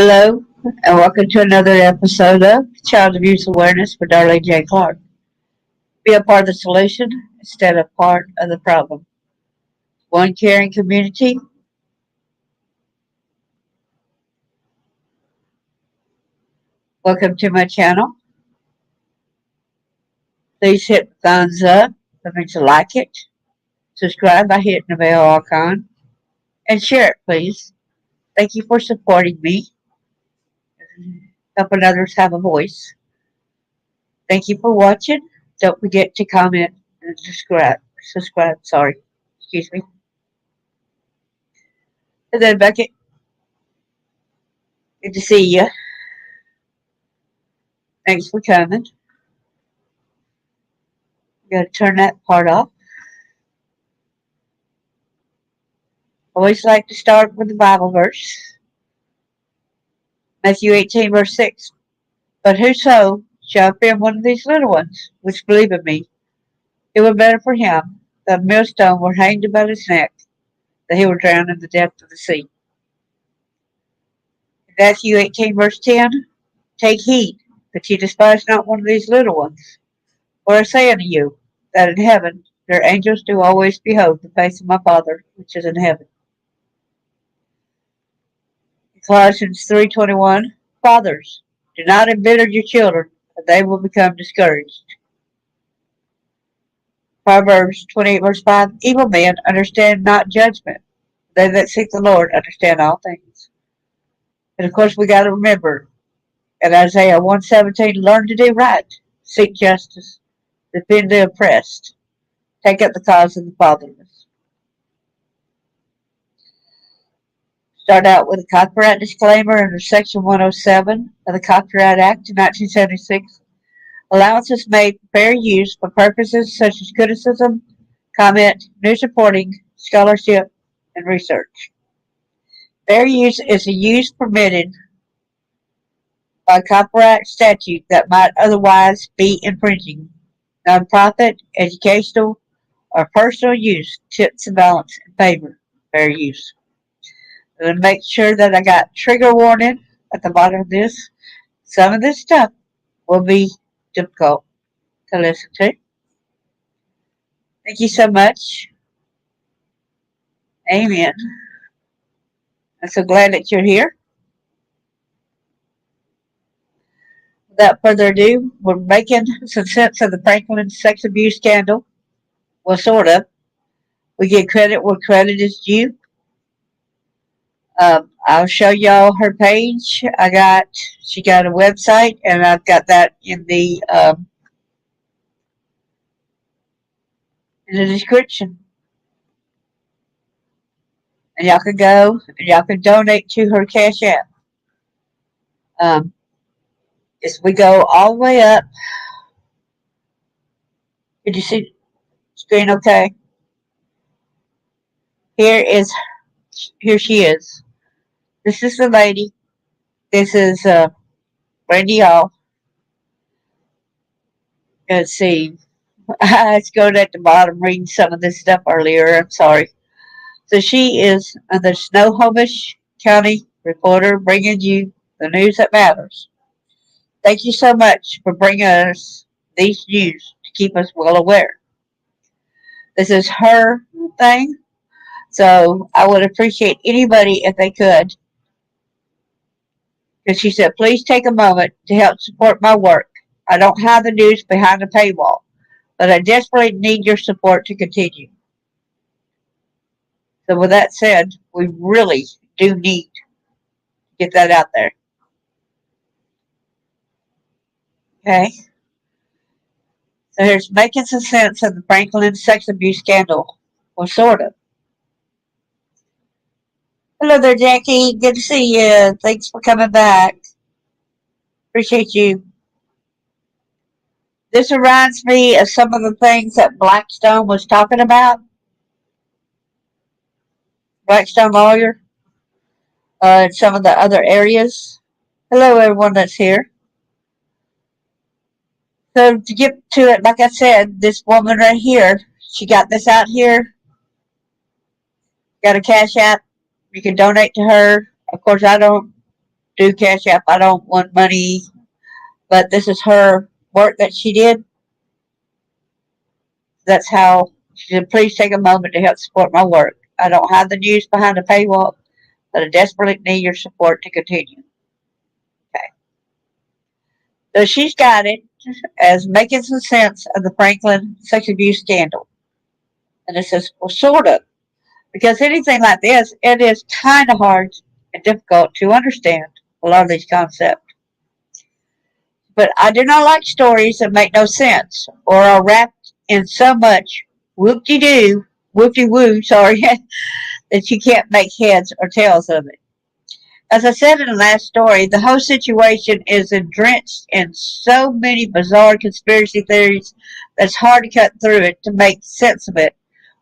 Hello, and welcome to another episode of Child Abuse Awareness with Darlene J. Clark. Be a part of the solution instead of part of the problem. One caring community. Welcome to my channel. Please hit the thumbs up if you like it. Subscribe by hitting the bell icon. And share it, please. Thank you for supporting me. Helping others have a voice. Thank you for watching. Don't forget to comment and subscribe, sorry. Excuse me. And then Beckett, good to see you. Thanks for coming. Gotta turn that part off. Always like to start with the Bible verse. Matthew 18, verse 6. But whoso shall offend one of these little ones, which believe in me, it were better for him that a millstone were hanged about his neck, that he were drowned in the depth of the sea. Matthew 18, verse 10. Take heed that ye despise not one of these little ones. For I say unto you, that in heaven their angels do always behold the face of my Father which is in heaven. Colossians 3:21. Fathers, do not embitter your children, or they will become discouraged. Proverbs 28, verse 5. Evil men understand not judgment. They that seek the Lord understand all things. And of course we got to remember, in Isaiah 1:17, learn to do right, seek justice, defend the oppressed, take up the cause of the fatherless. Start out with a copyright disclaimer under Section 107 of the Copyright Act of 1976. Allowance is made for fair use for purposes such as criticism, comment, news reporting, scholarship, and research. Fair use is a use permitted by copyright statute that might otherwise be infringing. Nonprofit, educational, or personal use tips the balance in favor of fair use. And make sure that I got trigger warning at the bottom of this. Some of this stuff will be difficult to listen to. Thank you so much. Amen. I'm so glad that you're here. Without further ado, we're making some sense of the Franklin sex abuse scandal. Well, sort of. We get credit where credit is due. I'll show y'all her page. She got a website, and I've got that in the description. And y'all can go, and y'all can donate to her Cash App. As we go all the way up, did you see the screen okay? Here she is. This is the lady. This is Randy Hall. Let's see. I scrolled at the bottom reading some of this stuff earlier. I'm sorry. So she is the Snohomish County reporter bringing you the news that matters. Thank you so much for bringing us these news to keep us well aware. This is her thing, so I would appreciate anybody if they could. Because she said, please take a moment to help support my work. I don't have the news behind a paywall, but I desperately need your support to continue. So with that said, we really do need to get that out there. Okay? So here's making some sense of the Franklin sex abuse scandal. Well, sort of. Hello there, Jackie. Good to see you. Thanks for coming back. Appreciate you. This reminds me of some of the things that Blackstone was talking about. Blackstone lawyer. And some of the other areas. Hello, everyone that's here. So to get to it, like I said, this woman right here, she got this out here. Got a Cash App. You can donate to her. Of course, I don't do Cash App. I don't want money, but this is her work that she did. That's how she said, please take a moment to help support my work. I don't hide the news behind a paywall, but I desperately need your support to continue. Okay. So she's got it as making some sense of the Franklin sex abuse scandal. And it says, well, sort of. Because anything like this, it is kind of hard and difficult to understand a lot of these concepts. But I do not like stories that make no sense or are wrapped in so much whoop-de-doo, whoop-de-woo, sorry, that you can't make heads or tails of it. As I said in the last story, the whole situation is drenched in so many bizarre conspiracy theories that it's hard to cut through it to make sense of it,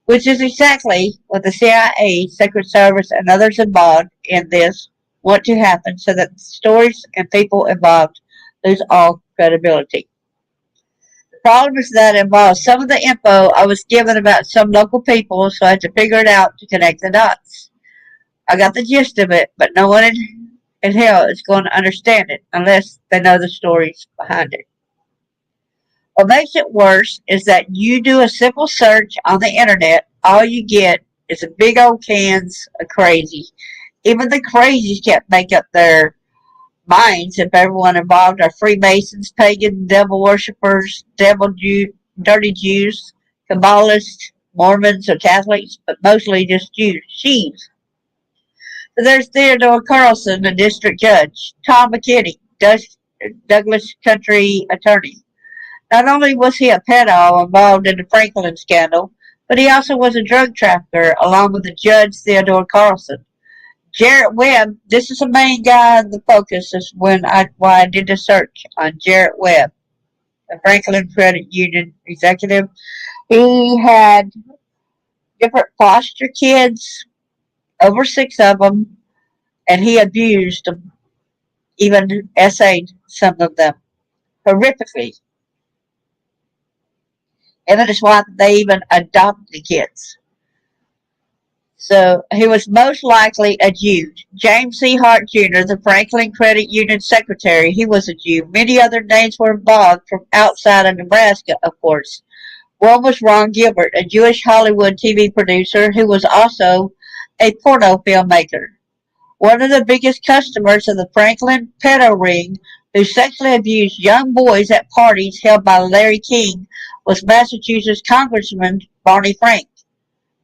which is exactly what the CIA, Secret Service, and others involved in this want to happen so that the stories and people involved lose all credibility. The problem is that it involves some of the info I was given about some local people, so I had to figure it out to connect the dots. I got the gist of it, but no one in hell is going to understand it unless they know the stories behind it. What makes it worse is that you do a simple search on the internet, all you get is a big old cans of crazy. Even the crazies can't make up their minds if everyone involved are Freemasons, pagan, devil worshippers, dirty Jews, Kabbalists, Mormons, or Catholics, but mostly just Jews. Sheaves. So there's Theodore Carlson, the district judge, Tom McKinney, Douglas County attorney. Not only was he a pedophile involved in the Franklin scandal, but he also was a drug trafficker along with the judge Theodore Carlson. Jarrett Webb, this is the main guy in the focus is why I did the search on Jarrett Webb, the Franklin Credit Union executive. He had different foster kids, over 6 of them, and he abused them, even essayed some of them horrifically. And that is why they even adopted the kids. So he was most likely a Jew. James C. Hart Jr., the Franklin Credit Union secretary, he was a Jew. Many other names were involved from outside of Nebraska, of course. One was Ron Gilbert, a Jewish Hollywood TV producer who was also a porno filmmaker. One of the biggest customers of the Franklin pedo ring, who sexually abused young boys at parties held by Larry King, was Massachusetts Congressman Barney Frank.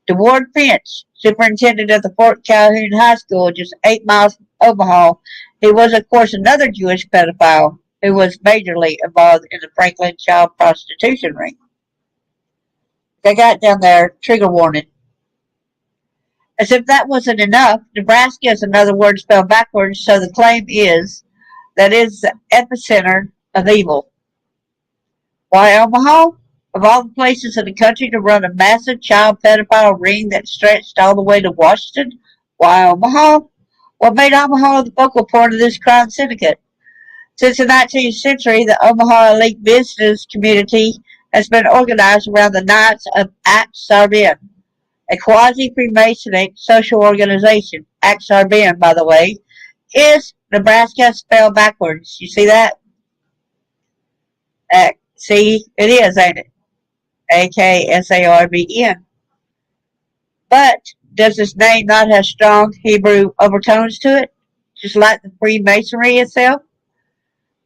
DeWard Finch, superintendent of the Fort Calhoun High School, just 8 miles from Omaha, he was, of course, another Jewish pedophile who was majorly involved in the Franklin child prostitution ring. They got down there, trigger warning. As if that wasn't enough, Nebraska is another word spelled backwards, so the claim is that is the epicenter of evil. Why Omaha? Of all the places in the country to run a massive child pedophile ring that stretched all the way to Washington, why Omaha? What made Omaha the focal point of this crime syndicate? Since the 19th century, the Omaha elite business community has been organized around the Knights of Ak-Sar-Ben, a quasi-Freemasonic social organization. Ak-Sar-Ben, by the way, is Nebraska spelled backwards. You see that? See, it is, ain't it? Aksarben. But does this name not have strong Hebrew overtones to it, just like the Freemasonry itself?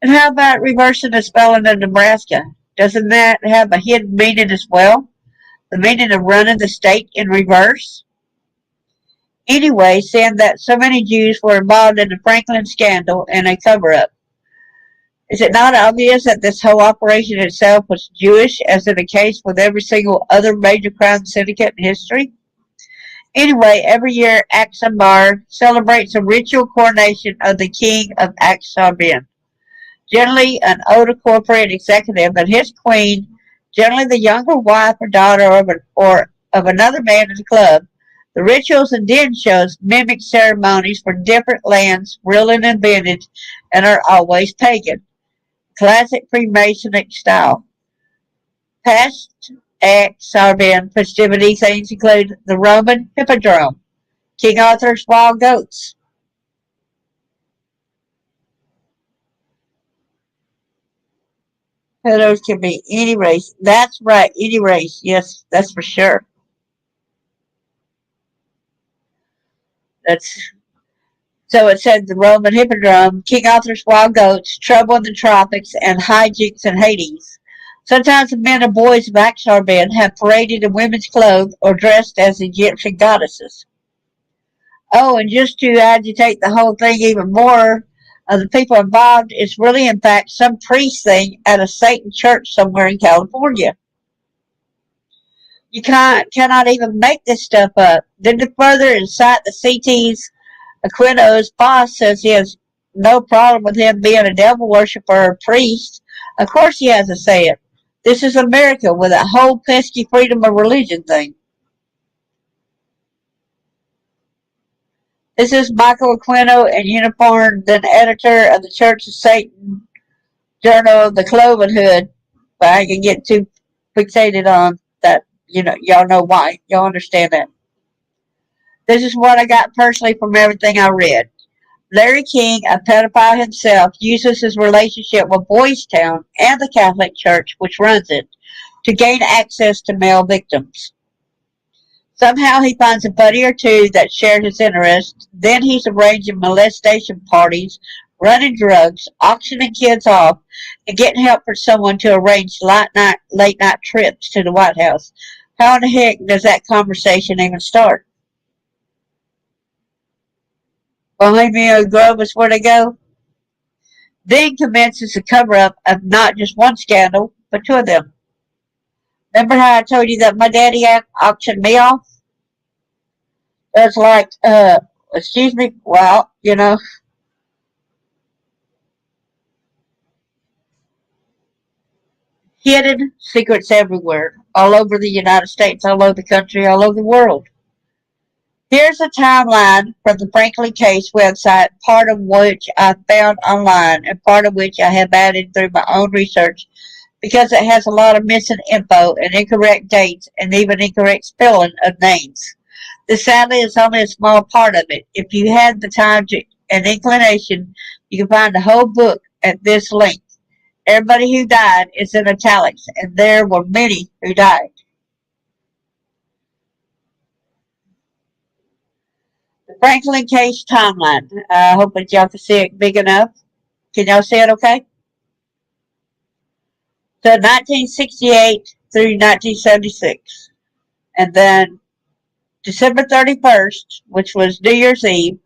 And how about reversing the spelling of Nebraska? Doesn't that have a hidden meaning as well? The meaning of running the state in reverse? Anyway, seeing that so many Jews were involved in the Franklin scandal and a cover-up, is it not obvious that this whole operation itself was Jewish, as in the case with every single other major crime syndicate in history? Anyway, every year Ak-Sar-Ben celebrates a ritual coronation of the king of Ak-Sar-Ben, generally an older corporate executive, and his queen, generally the younger wife or daughter of another man in the club. The rituals and den shows mimic ceremonies for different lands, real and invented, and are always pagan. Classic Freemasonic style. Past Ak-Sar-Ben festivity things include the Roman Hippodrome, King Arthur's wild goats, Pedos can be any race. That's right, any race. Yes, that's for sure. That's so it said the Roman Hippodrome, King Arthur's Wild Goats, Trouble in the Tropics, and Hijinks in Hades. Sometimes the men and boys of Axarben have paraded in women's clothes or dressed as Egyptian goddesses. Oh, and just to agitate the whole thing even more, the people involved, it's really, in fact, some priest thing at a Satan church somewhere in California. You cannot even make this stuff up. Then to further incite the CT's Aquino's boss says he has no problem with him being a devil worshiper or priest. Of course he has to say it. This is America with a whole pesky freedom of religion thing. This is Michael Aquino in uniform, then editor of the Church of Satan Journal of the Cloven Hood. But I can get too fixated on that. Y'all know why. Y'all understand that. This is what I got personally from everything I read. Larry King, a pedophile himself, uses his relationship with Boys Town and the Catholic Church, which runs it, to gain access to male victims. Somehow he finds a buddy or two that share his interests. Then he's arranging molestation parties, running drugs, auctioning kids off, and getting help for someone to arrange late night trips to the White House. How in the heck does that conversation even start? Bohemian Grove is where they go. Then commences the cover-up of not just one scandal, but two of them. Remember how I told you that my daddy auctioned me off? It's like, excuse me, well, hidden secrets everywhere, all over the United States, all over the country, all over the world. Here's a timeline from the Franklin Case website, part of which I found online and part of which I have added through my own research because it has a lot of missing info and incorrect dates and even incorrect spelling of names. This sadly is only a small part of it. If you had the time and inclination, you can find the whole book at this link. Everybody who died is in italics, and there were many who died. The Franklin Case timeline. I hope that y'all can see it big enough. Can y'all see it okay? So 1968 through 1976. And then December 31st, which was New Year's Eve,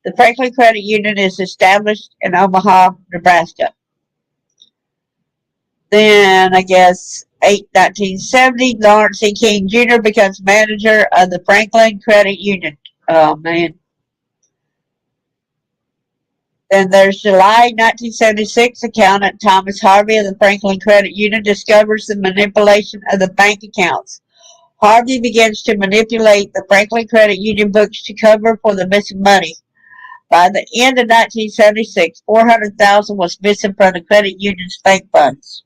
the Franklin Credit Union is established in Omaha, Nebraska. Then, I guess, 1970, Lawrence E. King Jr. becomes manager of the Franklin Credit Union. Oh, man. Then there's July 1976, accountant Thomas Harvey of the Franklin Credit Union discovers the manipulation of the bank accounts. Harvey begins to manipulate the Franklin Credit Union books to cover for the missing money. By the end of 1976, $400,000 was missing from the credit union's bank funds.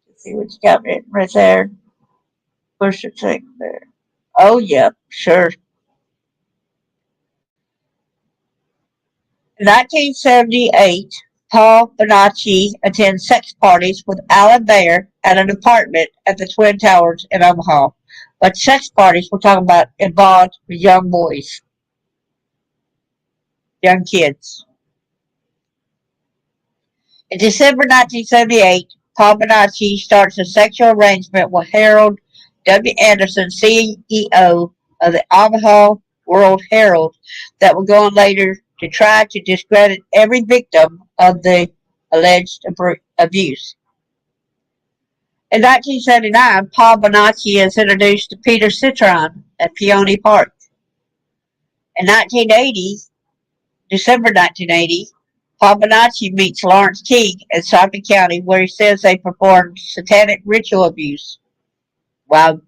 Let's see what you got written right there. Push the check there. Oh, yeah, sure. In 1978, Paul Bonacci attends sex parties with Alan Baer at an apartment at the Twin Towers in Omaha. But sex parties we're talking about involved young boys, young kids. In December 1978, Paul Bonacci starts a sexual arrangement with Harold W. Anderson, CEO of the Omaha World Herald, that will go on later to try to discredit every victim of the alleged abuse. In 1979, Paul Bonacci is introduced to Peter Citron at Peony Park. In 1980, December 1980, Paul Bonacci meets Lawrence King in Sarpy County, where he says they performed satanic ritual abuse. Wow.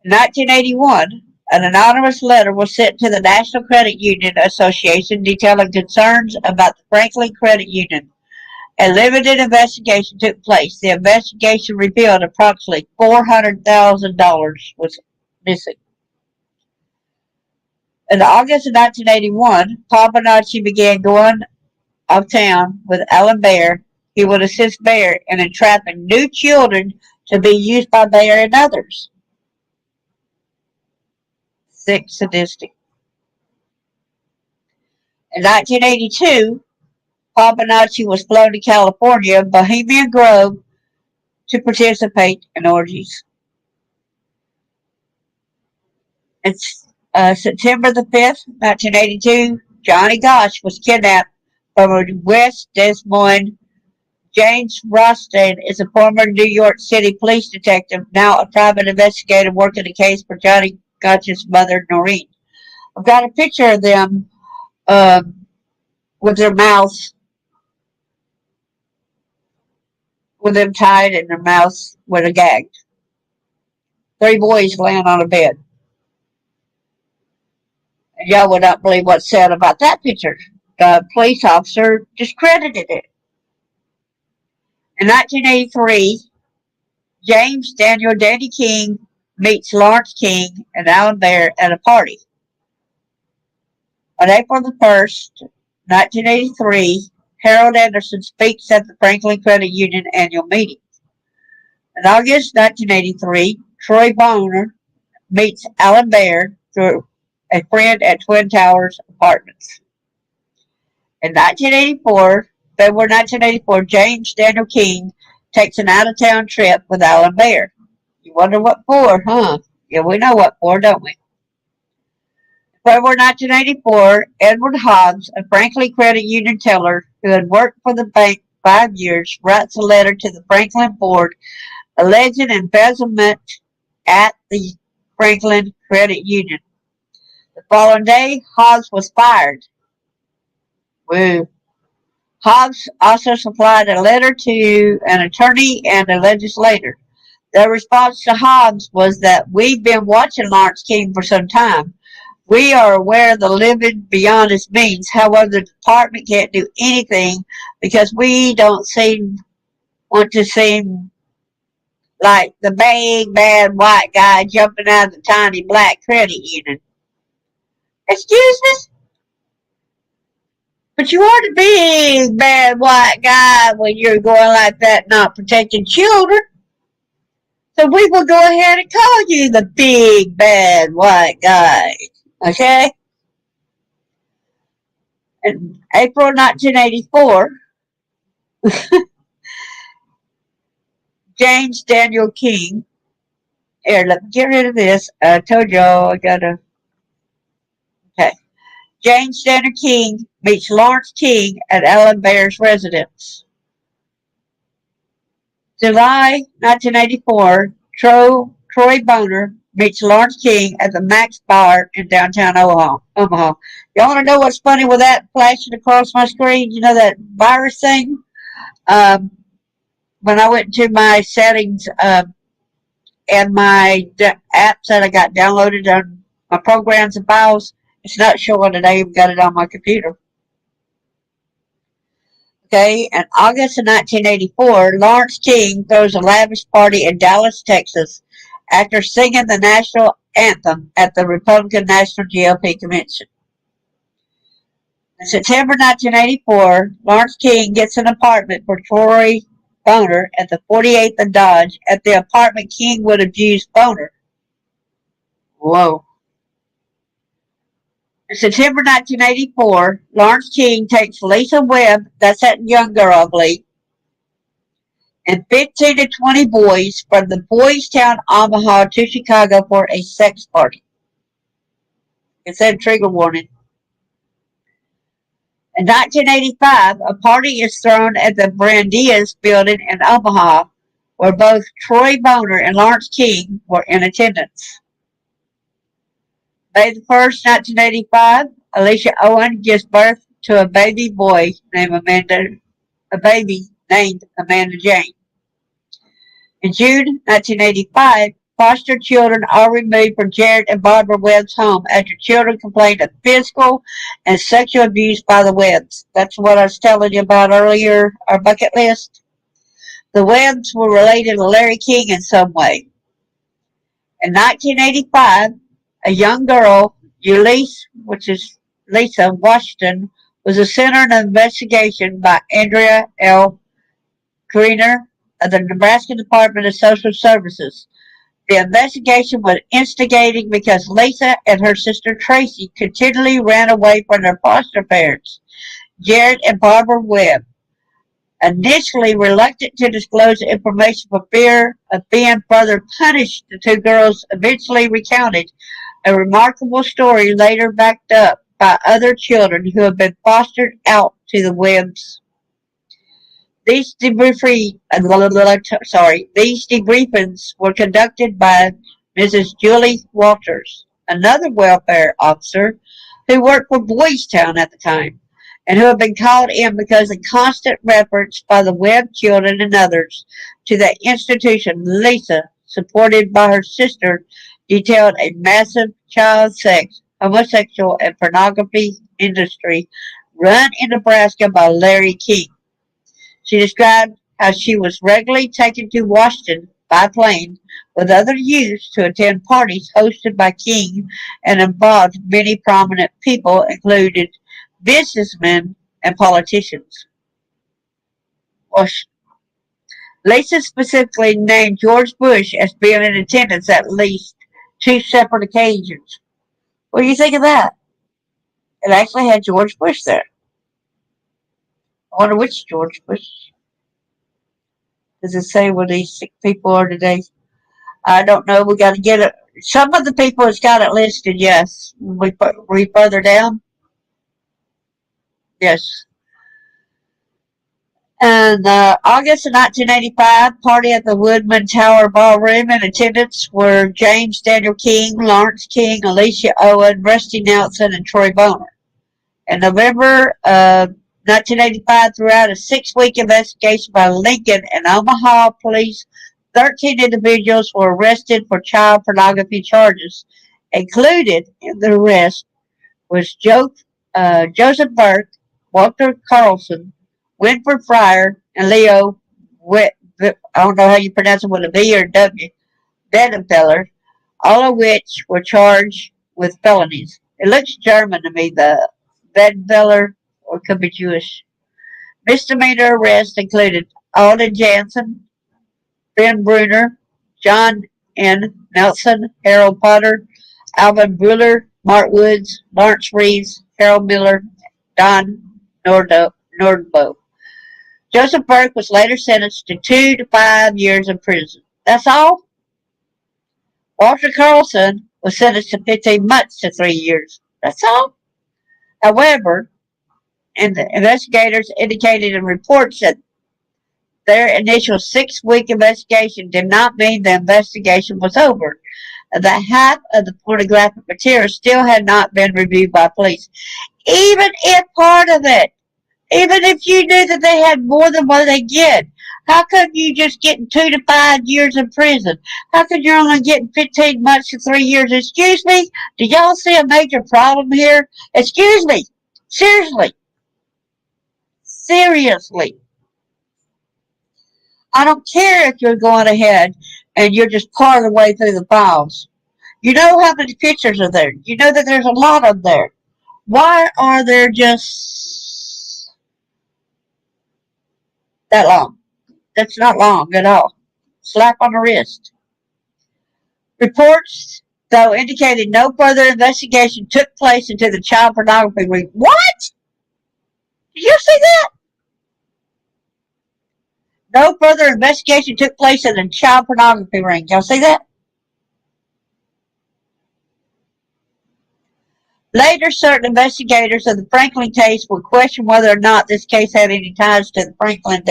In 1981, an anonymous letter was sent to the National Credit Union Association detailing concerns about the Franklin Credit Union. A limited investigation took place. The investigation revealed approximately $400,000 was missing. In August of 1981, Paul Bonacci began going of town with Alan Bear, he would assist Bear in entrapping new children to be used by Bear and others. Sick, sadistic. In 1982, Paul Bonacci was flown to California, Bohemian Grove, to participate in orgies. It's September the 5th, 1982, Johnny Gosch was kidnapped from West Des Moines. James Rostand is a former New York City police detective, now a private investigator working the case for Johnny Gosch's mother, Noreen. I've got a picture of them with their mouths, with them tied and their mouths with a gag. 3 boys laying on a bed. And y'all would not believe what's said about that picture. The police officer discredited it. In 1983, James Daniel Danny King meets Lawrence King and Alan Bear at a party. On April the 1st, 1983, Harold Anderson speaks at the Franklin Credit Union annual meeting. In August 1983, Troy Boner meets Alan Bear through a friend at Twin Towers Apartments. In February 1984, James Daniel King takes an out-of-town trip with Alan Bear. You wonder what for, huh? Yeah, we know what for, don't we? February 1984, Edward Hobbs, a Franklin Credit Union teller who had worked for the bank 5 years, writes a letter to the Franklin board alleging embezzlement at the Franklin Credit Union. The following day, Hobbs was fired. Woo. Hobbs also supplied a letter to an attorney and a legislator. Their response to Hobbs was that we've been watching Lawrence King for some time. We are aware of the living beyond his means. However, the department can't do anything because we don't want to seem like the big bad white guy jumping out of the tiny black credit union. Excuse me? But you are the big bad white guy when you're going like that, not protecting children. So we will go ahead and call you the big bad white guy. Okay? In April 1984, James Daniel King. Here, let me get rid of this. I told y'all I gotta. Okay. James Daniel King meets Lawrence King at Alan Bear's residence. July 1984, Troy Boner meets Lawrence King at the Max Bar in downtown Omaha. Y'all want to know what's funny with that flashing across my screen? You know that virus thing? When I went to my settings and my apps that I got downloaded on my programs and files, it's not showing that I even got it on my computer. Okay, in August of 1984, Lawrence King throws a lavish party in Dallas, Texas, after singing the national anthem at the Republican National GOP Convention. In September 1984, Lawrence King gets an apartment for Troy Boner at the 48th and Dodge. At the apartment, King would abuse Boner. Whoa. In September 1984, Lawrence King takes Lisa Webb, that's that young girl, I believe, and 15 to 20 boys from the Boys Town, Omaha to Chicago for a sex party. It said trigger warning. In 1985, a party is thrown at the Brandeis building in Omaha, where both Troy Boner and Lawrence King were in attendance. May the 1st, 1985, Alicia Owen gives birth to a baby boy named Amanda Jane. In June 1985, foster children are removed from Jared and Barbara Webb's home after children complained of physical and sexual abuse by the Webbs. That's what I was telling you about earlier, our bucket list. The Webbs were related to Larry King in some way. In 1985, a young girl, Ulysses, which is Lisa Washington, was the center of an investigation by Andrea L. Greener of the Nebraska Department of Social Services. The investigation was instigating because Lisa and her sister Tracy continually ran away from their foster parents, Jared and Barbara Webb. Initially reluctant to disclose information for fear of being further punished, the two girls eventually recounted a remarkable story later backed up by other children who have been fostered out to the Webbs. These debriefings were conducted by Mrs. Julie Walters, another welfare officer who worked for Boys Town at the time, and who had been called in because of constant reference by the Webb children and others to that institution. Lisa, supported by her sister, detailed a massive child sex, homosexual, and pornography industry run in Nebraska by Larry King. She described how she was regularly taken to Washington by plane with other youths to attend parties hosted by King and involved many prominent people, including businessmen and politicians. Lisa specifically named George Bush as being in attendance at least two separate occasions. What do you think of that? It actually had George Bush there. I wonder which George Bush. Does it say where these sick people are today? I don't know. We got to get it. Some of the people has got it listed. Yes. We further down. Yes. And August of 1985, party at the Woodman Tower Ballroom. In attendance were James Daniel King, Lawrence King, Alicia Owen, Rusty Nelson, and Troy Boner. In November of 1985, throughout a 6-week investigation by Lincoln and Omaha police, 13 individuals were arrested for child pornography charges. Included in the arrest was Joseph Burke, Walter Carlson, Winford Fryer, and Leo I don't know how you pronounce it with a V or W, Bedenfeller, all of which were charged with felonies. It looks German to me, the Bedenfeller, or could be Jewish. Misdemeanor arrests included Alden Jansen, Ben Bruner, John N. Nelson, Harold Potter, Alvin Bueller, Mark Woods, Lawrence Reeves, Harold Miller, Don Nordbo. Joseph Burke was later sentenced to 2 to 5 years in prison. That's all? Walter Carlson was sentenced to 15 months to 3 years. That's all? However, and the investigators indicated in reports that their initial 6-week investigation did not mean the investigation was over, and that half of the pornographic material still had not been reviewed by police. Even if part of it, even if you knew that they had more than what they get, how come you just getting 2 to 5 years in prison? How come you're only getting 15 months to 3 years? Excuse me? Do y'all see a major problem here? Excuse me. Seriously. Seriously. I don't care if you're going ahead and you're just part of the way through the files. You know how many pictures are there. You know that there's a lot of there. Why are there just that long? That's not long at all. Slap on the wrist. Reports, though, indicated no further investigation took place into the child pornography ring. What? Did you see that? No further investigation took place in the child pornography ring. Y'all see that? Later, certain investigators of the Franklin case would question whether or not this case had any ties to the Franklin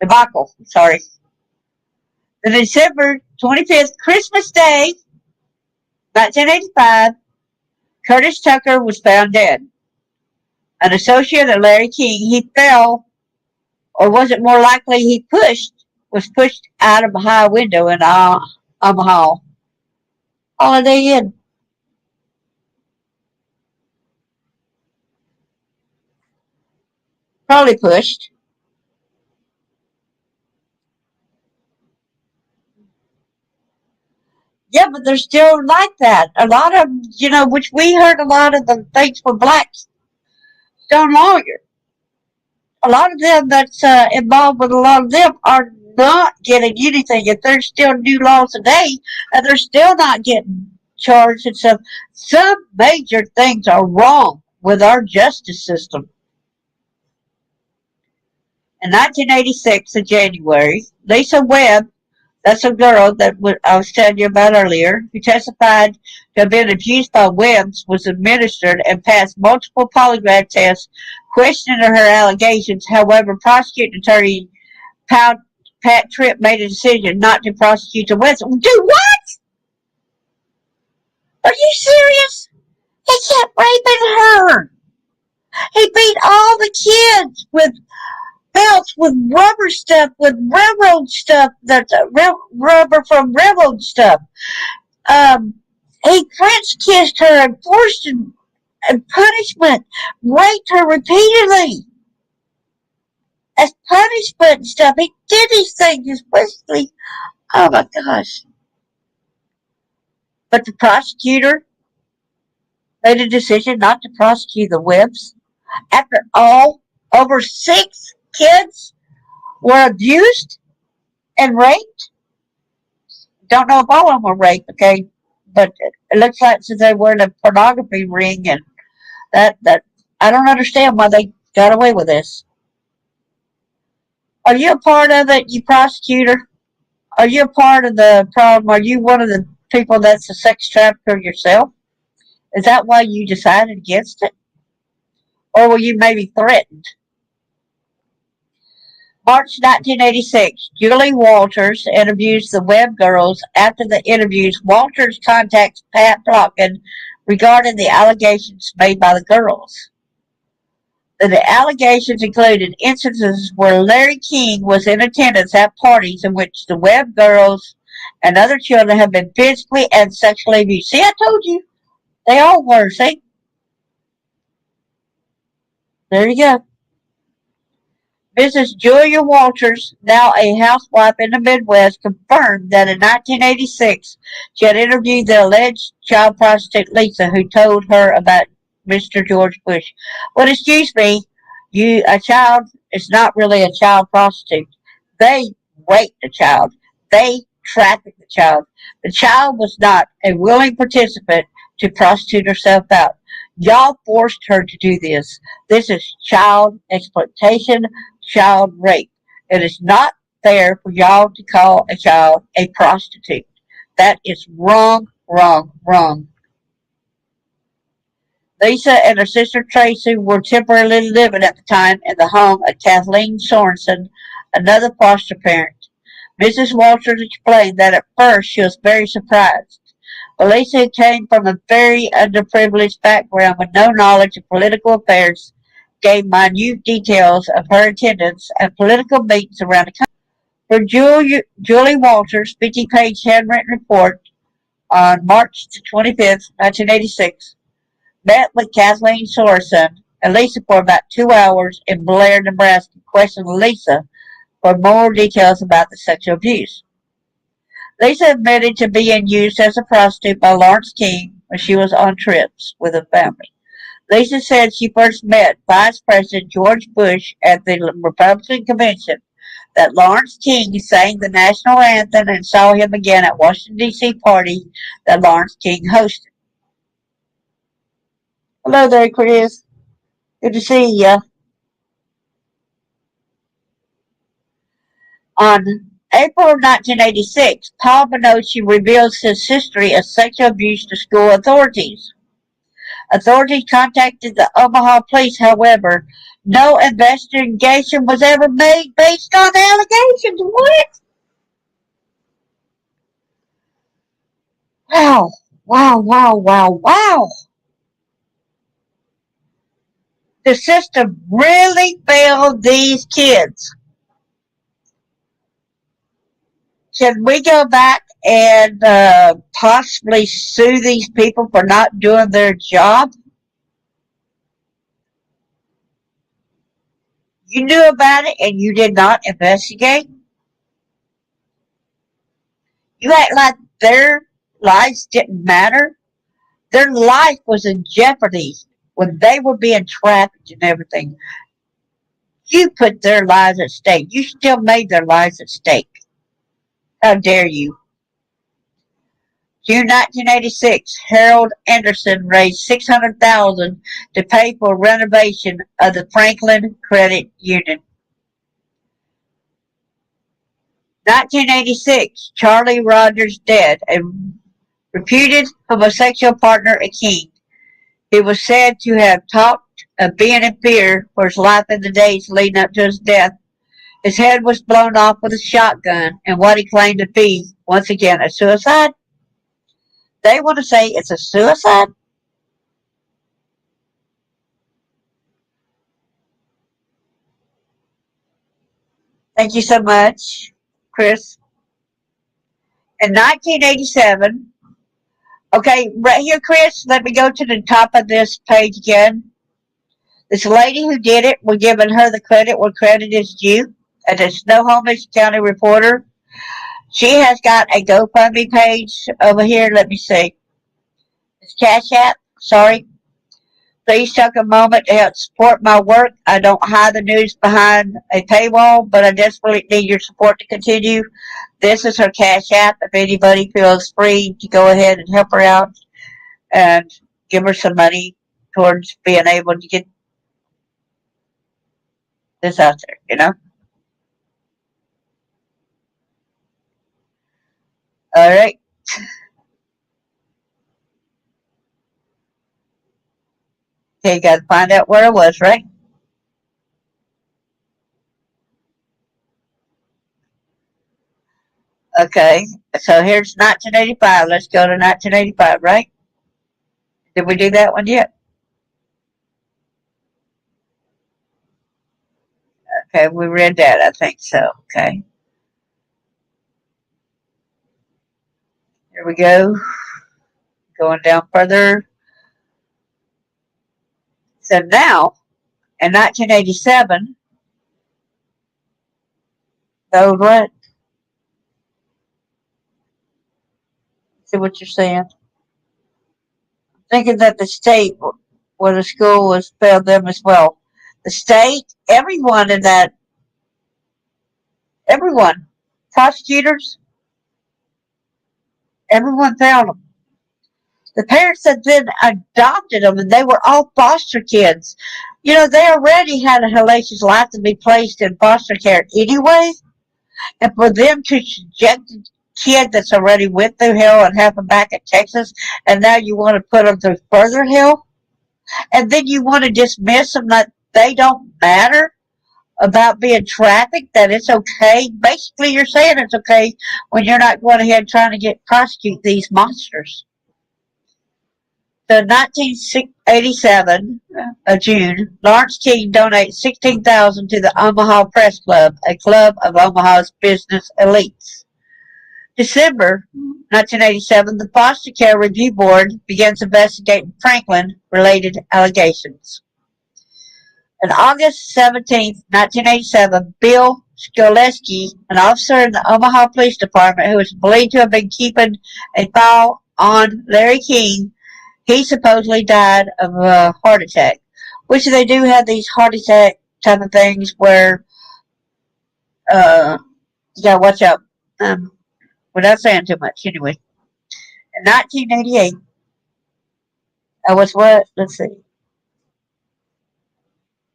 debacle. The December 25th, Christmas Day, 1985, Curtis Tucker was found dead. An associate of Larry King, he fell, or was it more likely he was pushed out of a high window in Omaha. Holiday Inn. Probably pushed. Yeah, but they're still like that. A lot of, which we heard a lot of the things for blacks Stone lawyer. A lot of them that's involved with a lot of them are not getting anything. If there's still new laws today, and they're still not getting charged and stuff, some major things are wrong with our justice system. In 1986, in January, Lisa Webb, that's a girl that I was telling you about earlier, who testified to have been abused by Webbs, was administered and passed multiple polygraph tests questioning her allegations. However, prosecuting attorney Pat Tripp made a decision not to prosecute the Webbs. Do what? Are you serious? He kept raping her. He beat all the kids with belts, with rubber stuff, with railroad stuff, that's rubber from railroad stuff. Um, he French kissed her and forced and punishment, raped her repeatedly as punishment and stuff. He did these things, especially. Oh my gosh! But the prosecutor made a decision not to prosecute the Webbs. After all, over 6 kids were abused and raped. Don't know if all of them were raped, okay? But it looks like since they were in a pornography ring and that I don't understand why they got away with this. Are you a part of it, you prosecutor? Are you a part of the problem? Are you one of the people that's a sex trafficker yourself? Is that why you decided against it? Or were you maybe threatened? March 1986, Julie Walters interviews the Webb girls. After the interviews, Walters contacts Pat Plotkin regarding the allegations made by the girls. The allegations included instances where Larry King was in attendance at parties in which the Webb girls and other children have been physically and sexually abused. See, I told you. They all were, see? There you go. Mrs. Julia Walters, now a housewife in the Midwest, confirmed that in 1986 she had interviewed the alleged child prostitute Lisa, who told her about Mr. George Bush. Well, excuse me, a child is not really a child prostitute. They raped the child. They trafficked the child. The child was not a willing participant to prostitute herself out. Y'all forced her to do this. This is child exploitation, child rape. It is not fair for y'all to call a child a prostitute. That is wrong, wrong, wrong. Lisa and her sister Tracy were temporarily living at the time in the home of Kathleen Sorensen, another foster parent. Mrs. Walters explained that at first she was very surprised. But Lisa came from a very underprivileged background with no knowledge of political affairs, gave minute details of her attendance at political meetings around the country. For Julie Walters' 50-page handwritten report on March 25th, 1986, met with Kathleen Sorensen and Lisa for about 2 hours in Blair, Nebraska, questioning Lisa for more details about the sexual abuse. Lisa admitted to being used as a prostitute by Lawrence King when she was on trips with her family. Lisa said she first met Vice President George Bush at the Republican convention, that Lawrence King sang the national anthem, and saw him again at Washington, D.C. party that Lawrence King hosted. Hello there, Chris. Good to see you. On April 1986, Paul Bonacci reveals his history of sexual abuse to school authorities. Authorities contacted the Omaha police, however, no investigation was ever made based on the allegations. What? Wow, wow, wow, wow, wow. The system really failed these kids. Can we go back and possibly sue these people for not doing their job? You knew about it and you did not investigate? You act like their lives didn't matter? Their life was in jeopardy when they were being trafficked and everything. You put their lives at stake. You still made their lives at stake. How dare you? June 1986, Harold Anderson raised $600,000 to pay for renovation of the Franklin Credit Union. 1986, Charlie Rogers dead, a reputed homosexual partner at King. He was said to have talked of being in fear for his life in the days leading up to his death. His head was blown off with a shotgun in what he claimed to be, once again, a suicide. They want to say it's a suicide? Thank you so much, Chris. In 1987, okay, right here, Chris, let me go to the top of this page again. This lady who did it, we're giving her the credit where credit is due. As a Snohomish County reporter, she has got a GoFundMe page over here. Let me see. It's Cash App. Sorry. Please take a moment to help support my work. I don't hide the news behind a paywall, but I desperately need your support to continue. This is her Cash App. If anybody feels free to go ahead and help her out and give her some money towards being able to get this out there, you know? All right. Okay, got to find out where I was, right? Okay, so here's 1985. Let's go to 1985, right? Did we do that one yet? Okay, we read that. I think so. Okay, here we go. Going down further. So now, in 1987, so what? See what you're saying? Thinking that the state where the school was failed them as well. The state, everyone in that, everyone, prosecutors, everyone failed them. The parents had then adopted them, and they were all foster kids. You know, they already had a hellacious life to be placed in foster care anyway, and for them to subject a kid that's already went through hell and have them back in Texas, and now you want to put them through further hell, and then you want to dismiss them that they don't matter about being trafficked, that it's okay. Basically, you're saying it's okay when you're not going ahead trying to prosecute these monsters. So 1987, June, Lawrence King donated $16,000 to the Omaha Press Club, a club of Omaha's business elites. December 1987, the Foster Care Review Board begins investigating Franklin-related allegations. On August 17, 1987, Bill Skoleski, an officer in the Omaha Police Department who was believed to have been keeping a file on Larry King, he supposedly died of a heart attack, which they do have these heart attack type of things where you gotta watch out. Without saying too much, anyway. In 1988, I was what? Let's see.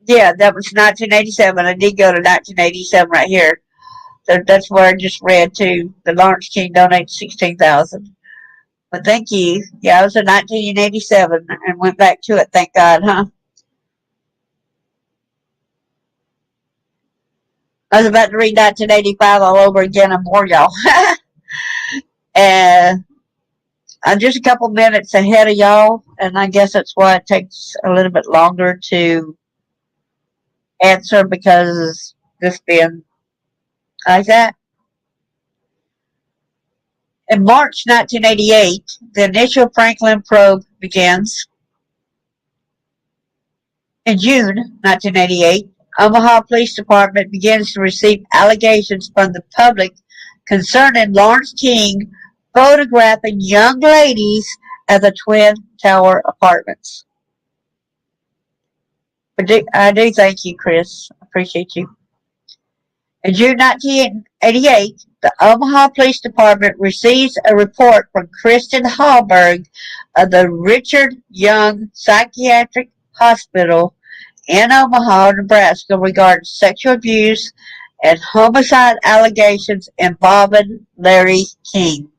Yeah, that was 1987. I did go to 1987 right here. So that's where I just read to. The Lawrence King donated 16,000. But thank you. Yeah, I was in 1987 and went back to it. Thank God, huh? I was about to read 1985 all over again and more, y'all. And I'm just a couple minutes ahead of y'all, and I guess that's why it takes a little bit longer to answer because this being like that. In March 1988, the initial Franklin probe begins. In June 1988, Omaha Police Department begins to receive allegations from the public concerning Lawrence King photographing young ladies at the Twin Tower Apartments. I do thank you, Chris. I appreciate you. In June 1988, the Omaha Police Department receives a report from Kristen Hallberg of the Richard Young Psychiatric Hospital in Omaha, Nebraska, regarding sexual abuse and homicide allegations involving Larry King.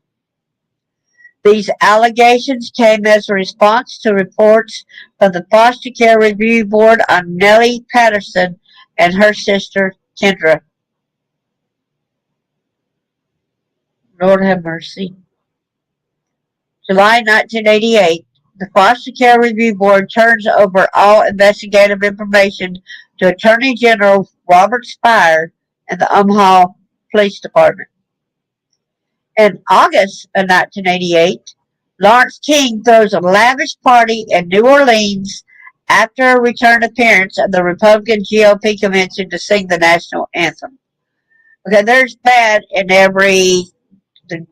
These allegations came as a response to reports from the Foster Care Review Board on Nellie Patterson and her sister Kendra. Lord have mercy. July 1988, the Foster Care Review Board turns over all investigative information to Attorney General Robert Speier and the Omaha Police Department. In August of 1988, Lawrence King throws a lavish party in New Orleans after a return appearance at the Republican GOP convention to sing the national anthem. Okay, there's bad in every.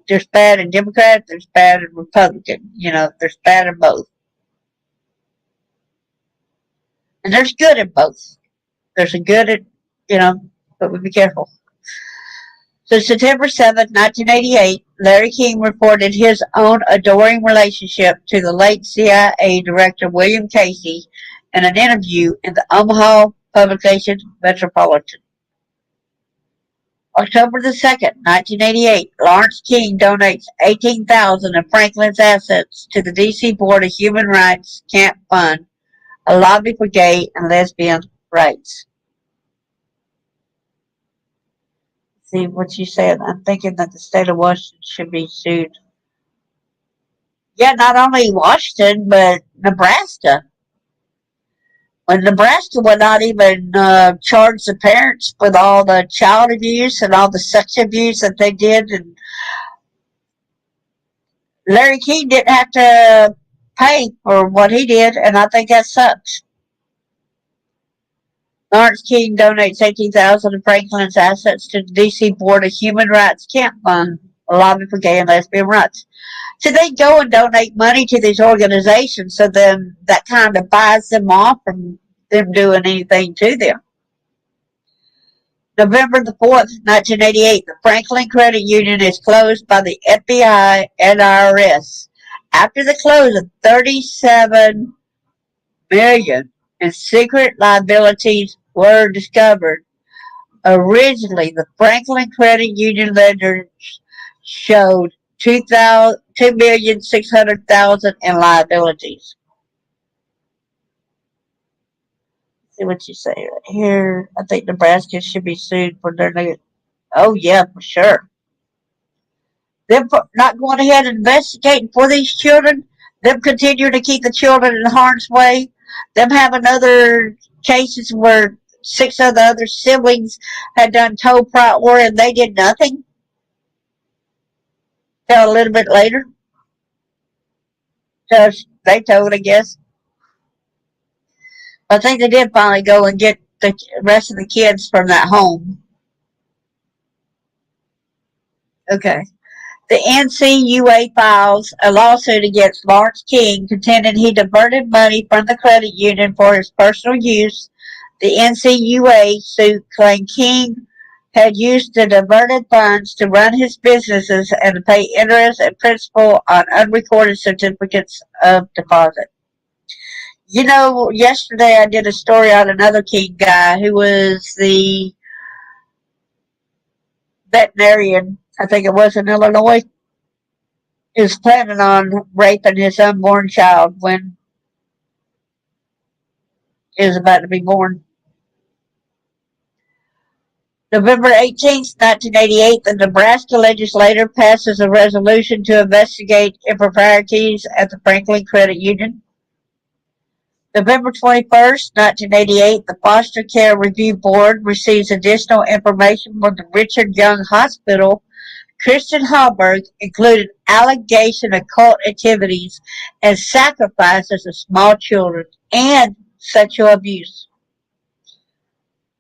There's bad in Democrat, there's bad in Republican. There's bad in both. And there's good in both. There's a good at, but we be careful. So September 7th, 1988, Larry King reported his own adoring relationship to the late CIA Director William Casey in an interview in the Omaha publication Metropolitan. October 2nd, 1988, Lawrence King donates $18,000 of Franklin's assets to the D.C. Board of Human Rights Camp Fund, a lobby for gay and lesbian rights. See what you said. I'm thinking that the state of Washington should be sued. Yeah, not only Washington, but Nebraska. When Nebraska would not even charge the parents with all the child abuse and all the sex abuse that they did, and Larry King didn't have to pay for what he did, and I think that sucks. Lawrence King donates $18,000 of Franklin's assets to the D.C. Board of Human Rights Camp Fund, a lobby for gay and lesbian rights. So they go and donate money to these organizations, so then that kind of buys them off from them doing anything to them. November 4th, 1988, the Franklin Credit Union is closed by the FBI and IRS. After the close of $37 million in secret liabilities were discovered, originally the Franklin Credit Union ledgers showed $2,600,000 in liabilities. See what you say right here. I think Nebraska should be sued for their. Oh yeah, for sure. Them not going ahead and investigating for these children. Them continuing to keep the children in harm's way. Them having other cases where 6 of the other siblings had done told prior and they did nothing. Till a little bit later. So they told, I guess. I think they did finally go and get the rest of the kids from that home. Okay. The NCUA files a lawsuit against Lawrence King, contending he diverted money from the credit union for his personal use. The NCUA suit claimed King had used the diverted funds to run his businesses and to pay interest and principal on unrecorded certificates of deposit. Yesterday I did a story on another King guy who was the veterinarian, I think it was in Illinois, is planning on raping his unborn child when it is about to be born. November 18th, 1988, the Nebraska legislature passes a resolution to investigate improprieties at the Franklin Credit Union. November 21st, 1988, the Foster Care Review Board receives additional information from the Richard Young Hospital. Kristen Hallberg included allegation of cult activities and sacrifices of small children and sexual abuse.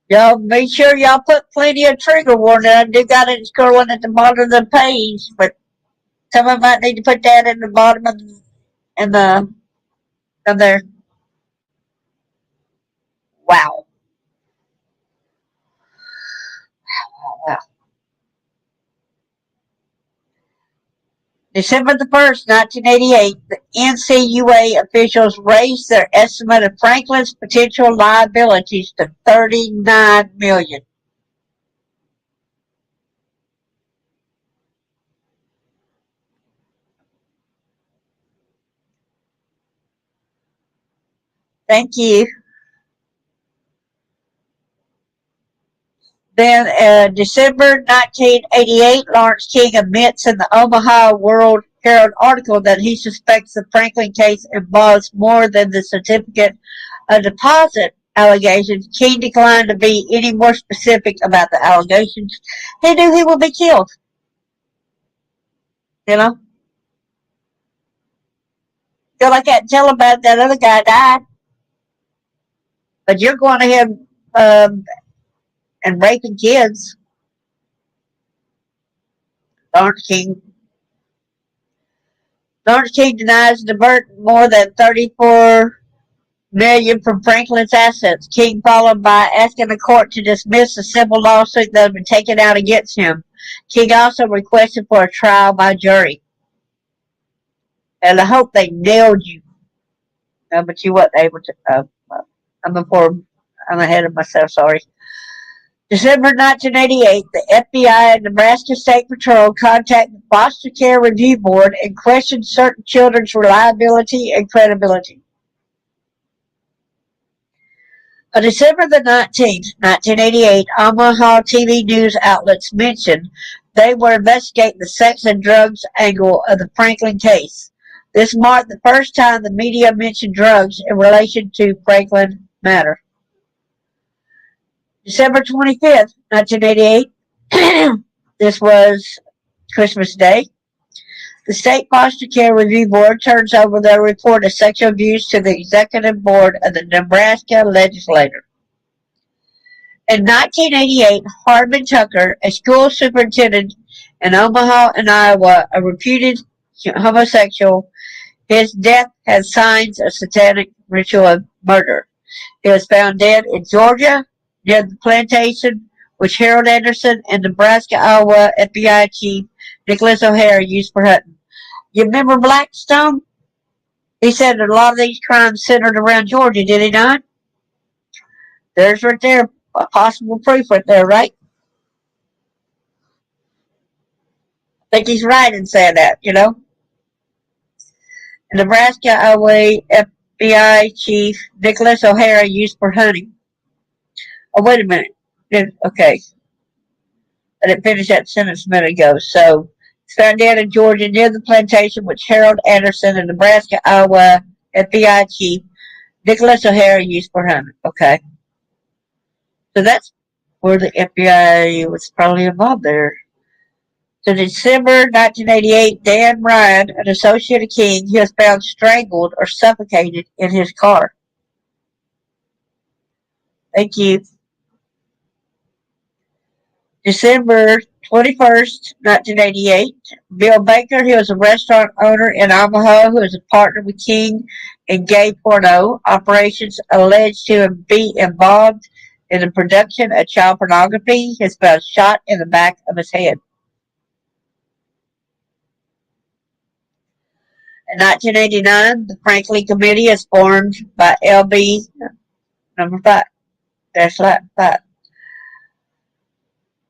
Y'all make sure y'all put plenty of trigger warning. I do got it scrolling at the bottom of the page, but someone might need to put that in the bottom of there. Wow. Wow. December the 1st, 1988, the NCUA officials raised their estimate of Franklin's potential liabilities to $39 million. Thank you. Then, December 1988, Lawrence King admits in the Omaha World Herald article that he suspects the Franklin case involves more than the certificate of deposit allegations. King declined to be any more specific about the allegations. He knew he would be killed. You know? Feel like I can't tell about that other guy died. But you're going to him and raping kids. Lawrence King denies diverting more than $34 million from Franklin's assets. King followed by asking the court to dismiss the civil lawsuit that had been taken out against him. King also requested for a trial by jury. And I hope they nailed you. No, but you weren't able to. I'm ahead of myself, sorry. December 1988, the FBI and Nebraska State Patrol contacted the Foster Care Review Board and questioned certain children's reliability and credibility. On December the 19th, 1988, Omaha TV news outlets mentioned they were investigating the sex and drugs angle of the Franklin case. This marked the first time the media mentioned drugs in relation to Franklin matter. December 25th, 1988, this was Christmas Day, the State Foster Care Review Board turns over their report of sexual abuse to the Executive Board of the Nebraska Legislature. In 1988, Hardman Tucker, a school superintendent in Omaha and Iowa, a reputed homosexual, his death had signs of satanic ritual murder. He was found dead in Georgia, near the plantation which Harold Anderson and Nebraska, Iowa FBI Chief Nicholas O'Hara used for hunting. You remember Blackstone? He said that a lot of these crimes centered around Georgia, did he not? There's right there, possible proof right there, right? I think he's right in saying that, you know? Nebraska, Iowa FBI Chief Nicholas O'Hara used for hunting. Oh, wait a minute. Okay. I didn't finish that sentence a minute ago. So, it's found dead in Georgia near the plantation which Harold Anderson and Nebraska, Iowa FBI Chief Nicholas O'Hara used for hunting. Okay. So that's where the FBI was probably involved there. So December 1988, Dan Ryan, an associate of King, he was found strangled or suffocated in his car. Thank you. December 21st, 1988, Bill Baker, he was a restaurant owner in Omaha who was a partner with King in gay porno operations, alleged to be involved in the production of child pornography. He was found shot in the back of his head. In 1989, the Franklin Committee is formed by LB number 5. That's like 5.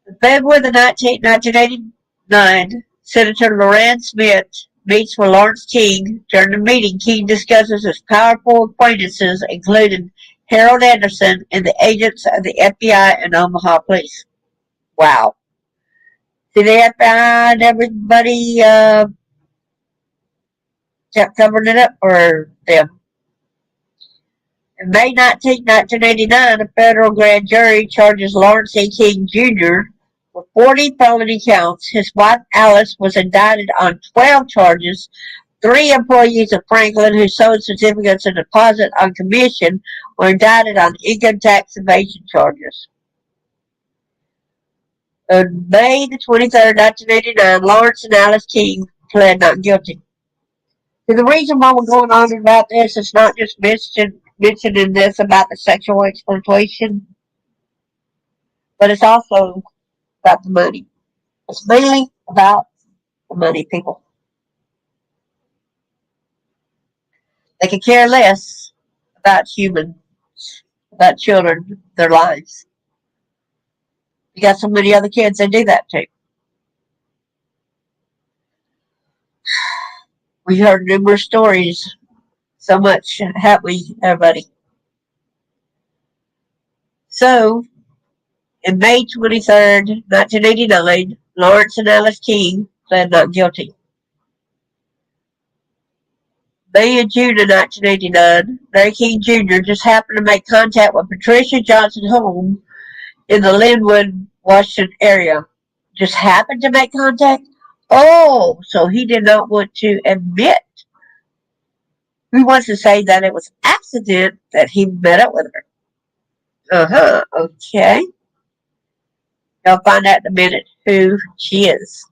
In February the 19th, 1989, Senator Loran Smith meets with Lawrence King. During the meeting, King discusses his powerful acquaintances, including Harold Anderson and the agents of the FBI and Omaha Police. Wow. Did the FBI and everybody kept covering it up, or them? In May 19, 1989, a federal grand jury charges Lawrence A. King Jr. with 40 felony counts. His wife Alice was indicted on 12 charges. 3 employees of Franklin who sold certificates of deposit on commission were indicted on income tax evasion charges. On May the 23rd, 1989, Lawrence and Alice King pled not guilty. And the reason why we're going on about this is not just mentioned mentioning this about the sexual exploitation, but it's also about the money. It's mainly about the money, people. They could care less about humans, about children, their lives. You got so many other kids that do that too. We heard numerous stories. So much, have we, everybody? So, in May 23rd, 1989, Lawrence and Alice King pled not guilty. May and June of 1989, Larry King Jr. just happened to make contact with Patricia Johnson home in the Linwood, Washington area. Just happened to make contact? Oh, so he did not want to admit. He wants to say that it was accident that he met up with her. Okay. You'll find out in a minute who she is.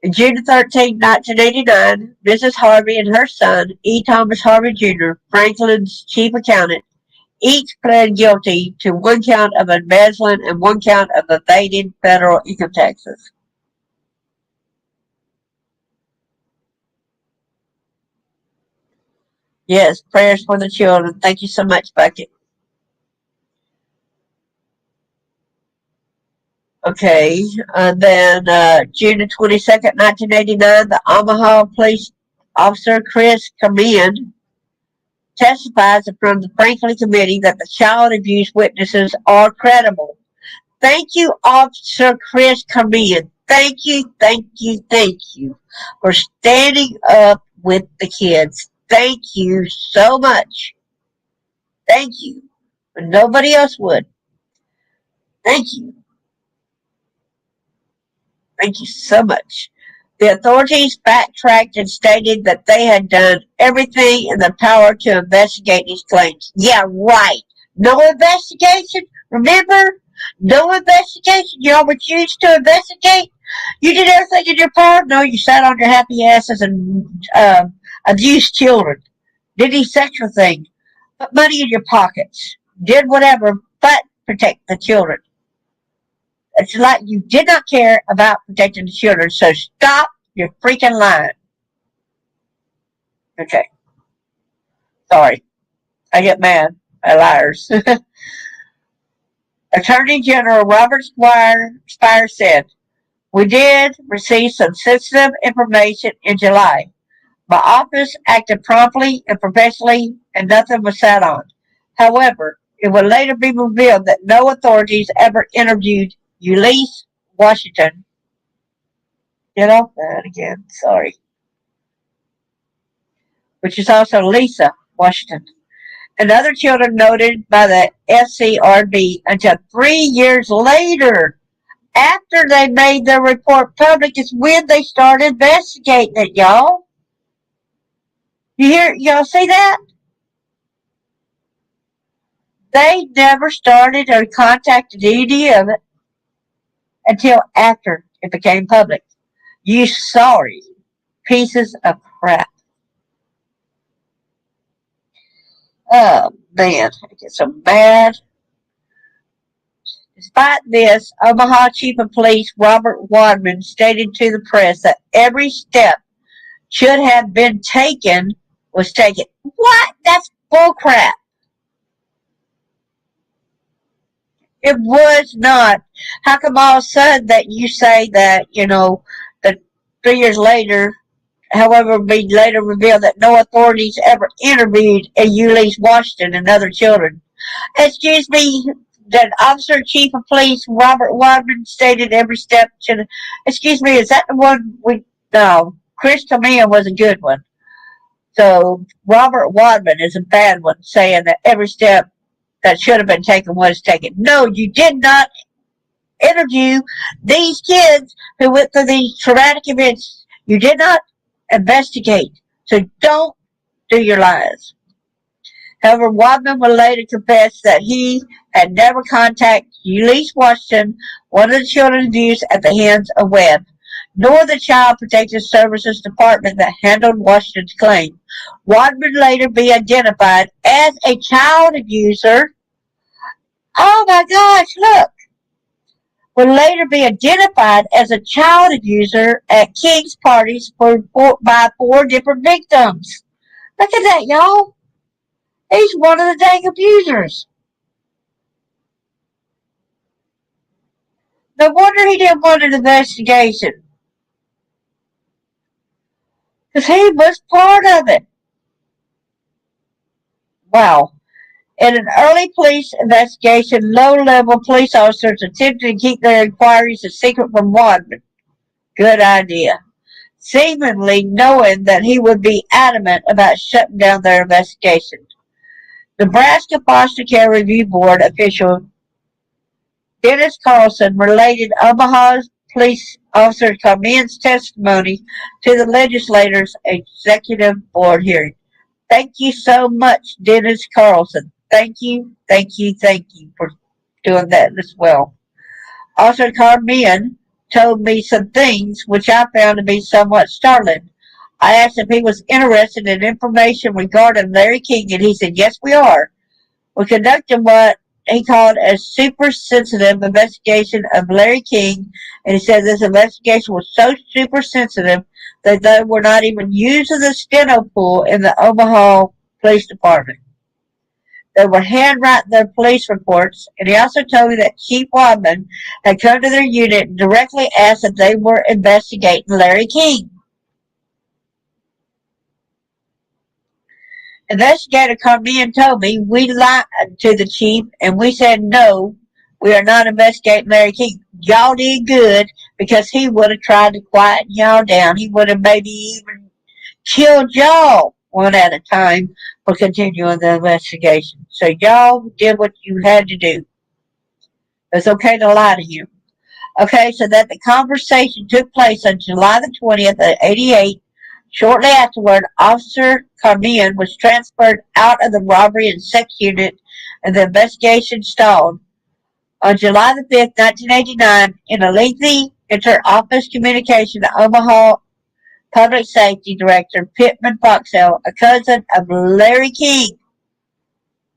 On June 13, 1989, Mrs. Harvey and her son, E. Thomas Harvey Jr., Franklin's chief accountant, each pled guilty to one count of embezzling and one count of evading federal income taxes. Yes, prayers for the children. Thank you so much, Bucket. Okay, and then June 22nd, 1989, the Omaha police officer Chris Comian testifies in front of the Franklin Committee that the child abuse witnesses are credible. Thank you, Officer Chris Comian. Thank you, thank you, thank you for standing up with the kids. Thank you so much. Thank you. When nobody else would. Thank you. Thank you so much. The authorities backtracked and stated that they had done everything in their power to investigate these claims. Yeah, right. No investigation? Remember? No investigation? Y'all refused to investigate? You did everything in your power? No, you sat on your happy asses and abused children. Did these sexual things. Put money in your pockets. Did whatever but protect the children. It's like you did not care about protecting the children, so stop your freaking lying. Okay. Sorry. I get mad at liars. Attorney General Robert Spire said, "We did receive some sensitive information in July. My office acted promptly and professionally, and nothing was sat on. However, it would later be revealed that no authorities ever interviewed Ulysses Washington." Get off that again. Sorry. Which is also Lisa Washington. And other children noted by the SCRB until 3 years later, after they made their report public, is when they started investigating it, y'all. Y'all see that? They never started or contacted any of it until after it became public. You sorry pieces of crap. Oh man, I get so mad. Despite this, Omaha Chief of Police Robert Wadman stated to the press that every step should have been taken was taken. What? That's bullcrap. It was not. How come all of a sudden that you say that, that 3 years later, however, be later revealed that no authorities ever interviewed Ulysses Washington and other children? Excuse me, that Officer Chief of Police Robert Wadman stated every step should. Excuse me, is that the one we? No, Chris Tomea was a good one. So Robert Wadman is a bad one, saying that every step that should have been taken was taken. No, you did not interview these kids who went through these traumatic events. You did not investigate. So don't do your lies. However, Wadman would later confess that he had never contacted Ulysses Washington, one of the children abused at the hands of Webb, nor the Child Protective Services Department that handled Washington's claim. Wadman later be identified as a child abuser. Oh my gosh, look. Would later be identified as a child abuser at King's parties by 4 different victims. Look at that, y'all. He's one of the dang abusers. No wonder he didn't want an investigation. Because he was part of it. Wow. In an early police investigation, low-level police officers attempted to keep their inquiries a secret from Wadman. Good idea. Seemingly knowing that he would be adamant about shutting down their investigation. Nebraska Foster Care Review Board official Dennis Carlson related Omaha police officer Carmen's testimony to the legislator's executive board hearing. Thank you so much, Dennis Carlson. Thank you for doing that as well. Officer Carmen told me some things which I found to be somewhat startling. I asked if he was interested in information regarding Larry King, and he said, yes, we are. We conducted what he called a super sensitive investigation of Larry King, and he said this investigation was so super sensitive that they were not even using the steno pool in the Omaha Police Department. They were handwriting their police reports, and he also told me that Chief Wadman had come to their unit and directly asked if they were investigating Larry King. Investigator Carmen told me we lied to the chief and we said no, we are not investigating Larry King. Y'all did good because he would have tried to quieten y'all down. He would have maybe even killed y'all one at a time for continuing the investigation. So y'all did what you had to do. It's okay to lie to him. Okay, so that the conversation took place on July the 20th of 88. Shortly afterward, Officer Carmen was transferred out of the robbery and sex unit, and the investigation stalled. On July the 5th, 1989, in a lengthy inter-office communication to Omaha Public Safety Director Pittman Foxell, a cousin of Larry King,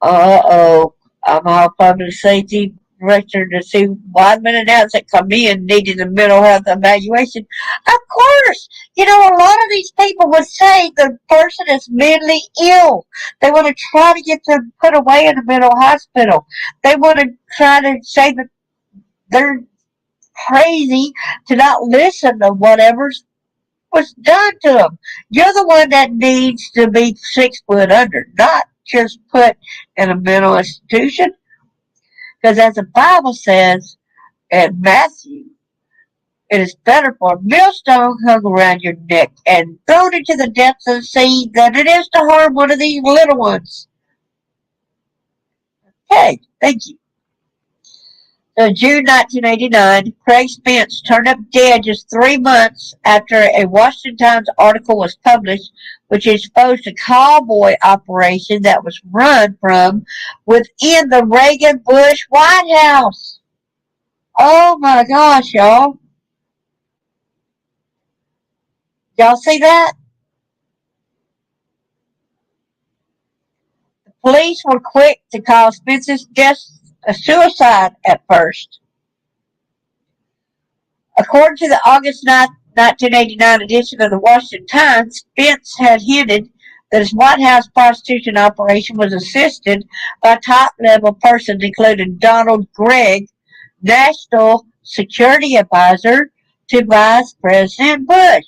Omaha Public Safety Director to see Wadman announced that Carmen needed a mental health evaluation. Of course, a lot of these people would say the person is mentally ill. They want to try to get them put away in a mental hospital. They want to try to say that they're crazy to not listen to whatever was done to them. You're the one that needs to be 6 foot under, not just put in a mental institution. Because as the Bible says in Matthew, it is better for a millstone hung around your neck and thrown into the depths of the sea than it is to harm one of these little ones. Okay, thank you. So June 1989, Craig Spence turned up dead just 3 months after a Washington Times article was published which exposed a cowboy operation that was run from within the Reagan-Bush White House. Oh my gosh, y'all. Y'all see that? The police were quick to call Spence's death a suicide at first. According to the August 9th, 1989 edition of the Washington Times, Spence had hinted that his White House prostitution operation was assisted by top-level persons including Donald Gregg, National Security Advisor to Vice President Bush.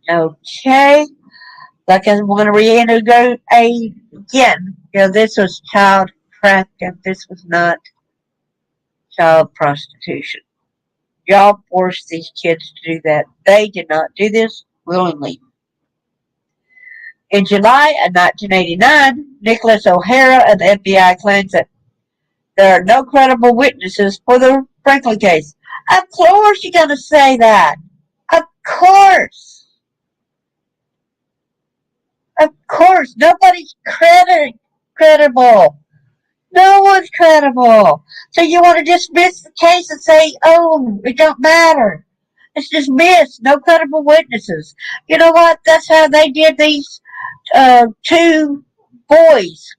Okay. Like I'm going to reiterate again, this was child trafficking. This was not child prostitution. Y'all forced these kids to do that. They did not do this willingly. In July of 1989, Nicholas O'Hara of the FBI claims that there are no credible witnesses for the Franklin case. Of course you're going to say that. Of course. Of course. Nobody's credible. No one's credible. So you want to dismiss the case and say, oh, it don't matter. It's dismissed. No credible witnesses. You know what? That's how they did these two boys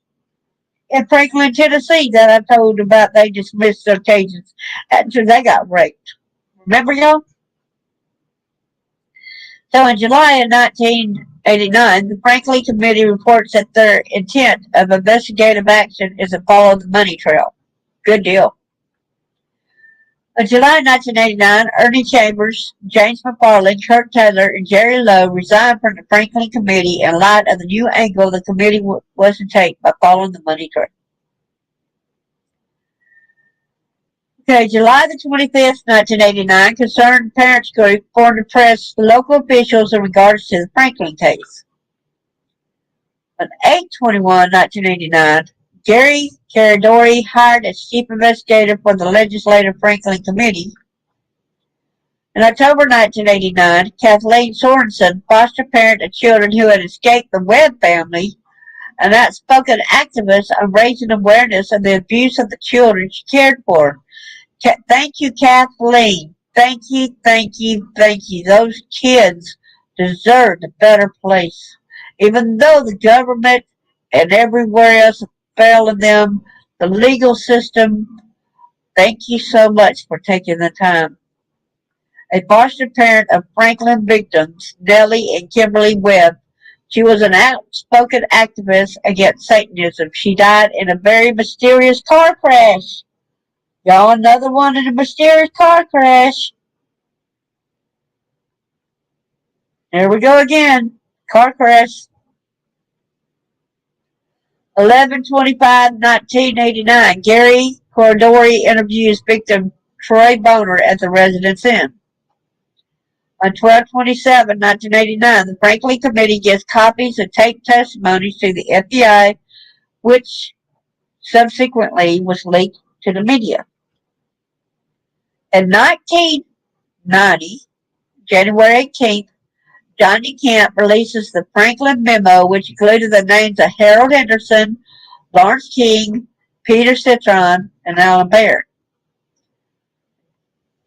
in Franklin, Tennessee that I told about. They dismissed their cases after they got raped. Remember, y'all? So in July of 1989, the Franklin Committee reports that their intent of investigative action is to follow the money trail. Good deal. In July 1989, Ernie Chambers, James McFarland, Kurt Taylor, and Jerry Lowe resigned from the Franklin Committee in light of the new angle the committee was to take by following the money trail. Okay, July the 25th, 1989, Concerned Parents Group formed to press local officials in regards to the Franklin case. On 8/21/1989, Gary Caradori hired as chief investigator for the Legislative Franklin Committee. In October 1989, Kathleen Sorensen, foster parent of children who had escaped the Webb family, an outspoken activist on raising awareness of the abuse of the children she cared for. Thank you, Kathleen. Thank you, thank you, thank you. Those kids deserve a better place. Even though the government and everywhere else failing them, the legal system, thank you so much for taking the time. A foster parent of Franklin victims, Nellie and Kimberly Webb, she was an outspoken activist against Satanism. She died in a very mysterious car crash. Y'all, another one in a mysterious car crash. There we go again. Car crash. 11/25/1989. Gary Caradori interviews victim Troy Boner at the Residence Inn. On 12/27/1989, the Franklin Committee gives copies of taped testimonies to the FBI, which subsequently was leaked to the media. In 1990, January 18th, Johnny Camp releases the Franklin Memo, which included the names of Harold Henderson, Lawrence King, Peter Citron, and Alan Baird.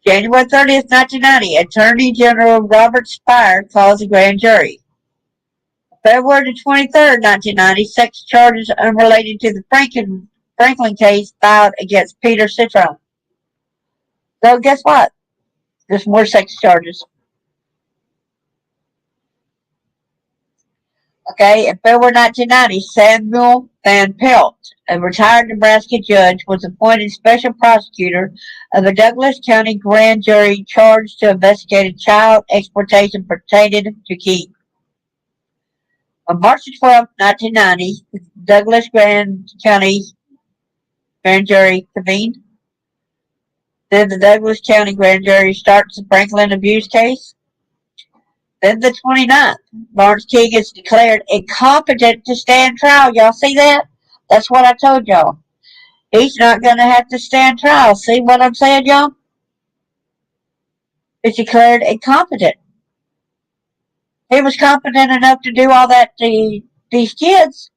January 30th, 1990, Attorney General Robert Speier calls a grand jury. February 23rd, 1990, sex charges unrelated to the Franklin case filed against Peter Citron. So guess what? There's more sex charges. Okay, in February 1990, Samuel Van Pelt, a retired Nebraska judge, was appointed special prosecutor of the Douglas County grand jury charged to investigate a child exploitation pertaining to King. On March 12, 1990, the Douglas County grand jury convened. Then the Douglas County grand jury starts the Franklin abuse case. Then the 29th, Lawrence King is declared incompetent to stand trial. Y'all see that? That's what I told y'all. He's not going to have to stand trial. See what I'm saying, y'all? He's declared incompetent. He was competent enough to do all that to these kids.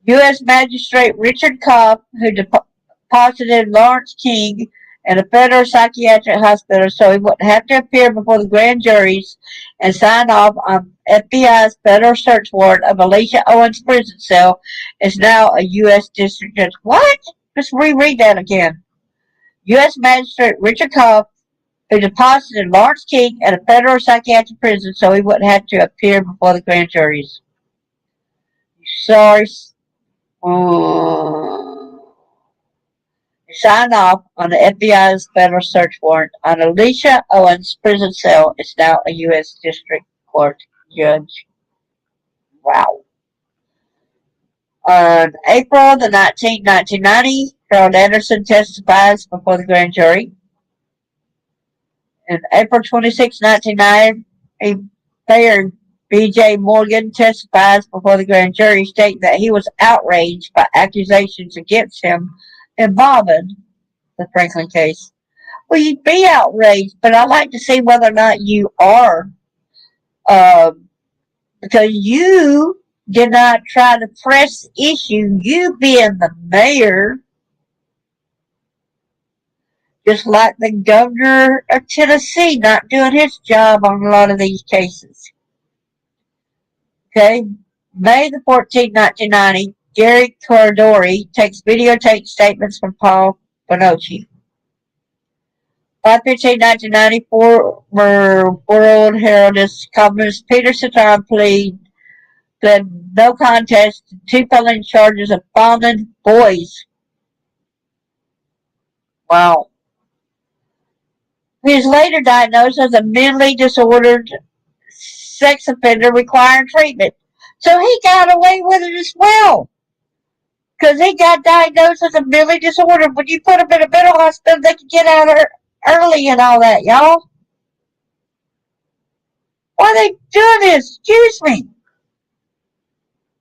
U.S. Magistrate Richard Cobb, who deposited Lawrence King in a federal psychiatric hospital so he wouldn't have to appear before the grand juries and sign off on FBI's federal search warrant of Alicia Owens' prison cell, is now a U.S. district judge. What? Let's reread that again. U.S. Magistrate Richard Cobb, who deposited Lawrence King in a federal psychiatric prison so he wouldn't have to appear before the grand juries. Sorry. Signed off on the FBI's federal search warrant on Alicia Owens' prison cell is now a U.S. District Court judge. Wow. On April the 19th, 1990, Harold Anderson testifies before the grand jury. On April 26, 1990, Mayor B.J. Morgan testifies before the grand jury, stating that he was outraged by accusations against him involving the Franklin case. Well, you'd be outraged, but I'd like to see whether or not you are, because you did not try to press the issue. You being the mayor Just like the governor of Tennessee not doing his job on a lot of these cases. Okay? May the 14th, 1990, Gary Cardori takes videotape statements from Paul Bonacci. 5/15/1990, former World Heraldist columnist Peter Cetron pled no contest to two felony charges of fondling boys. Wow. He was later diagnosed as a mentally disordered sex offender requiring treatment. So he got away with it as well. Because he got diagnosed as a mentally disordered. When you put him in a mental hospital, they can get out early and all that, y'all. Why are they doing this? Excuse me.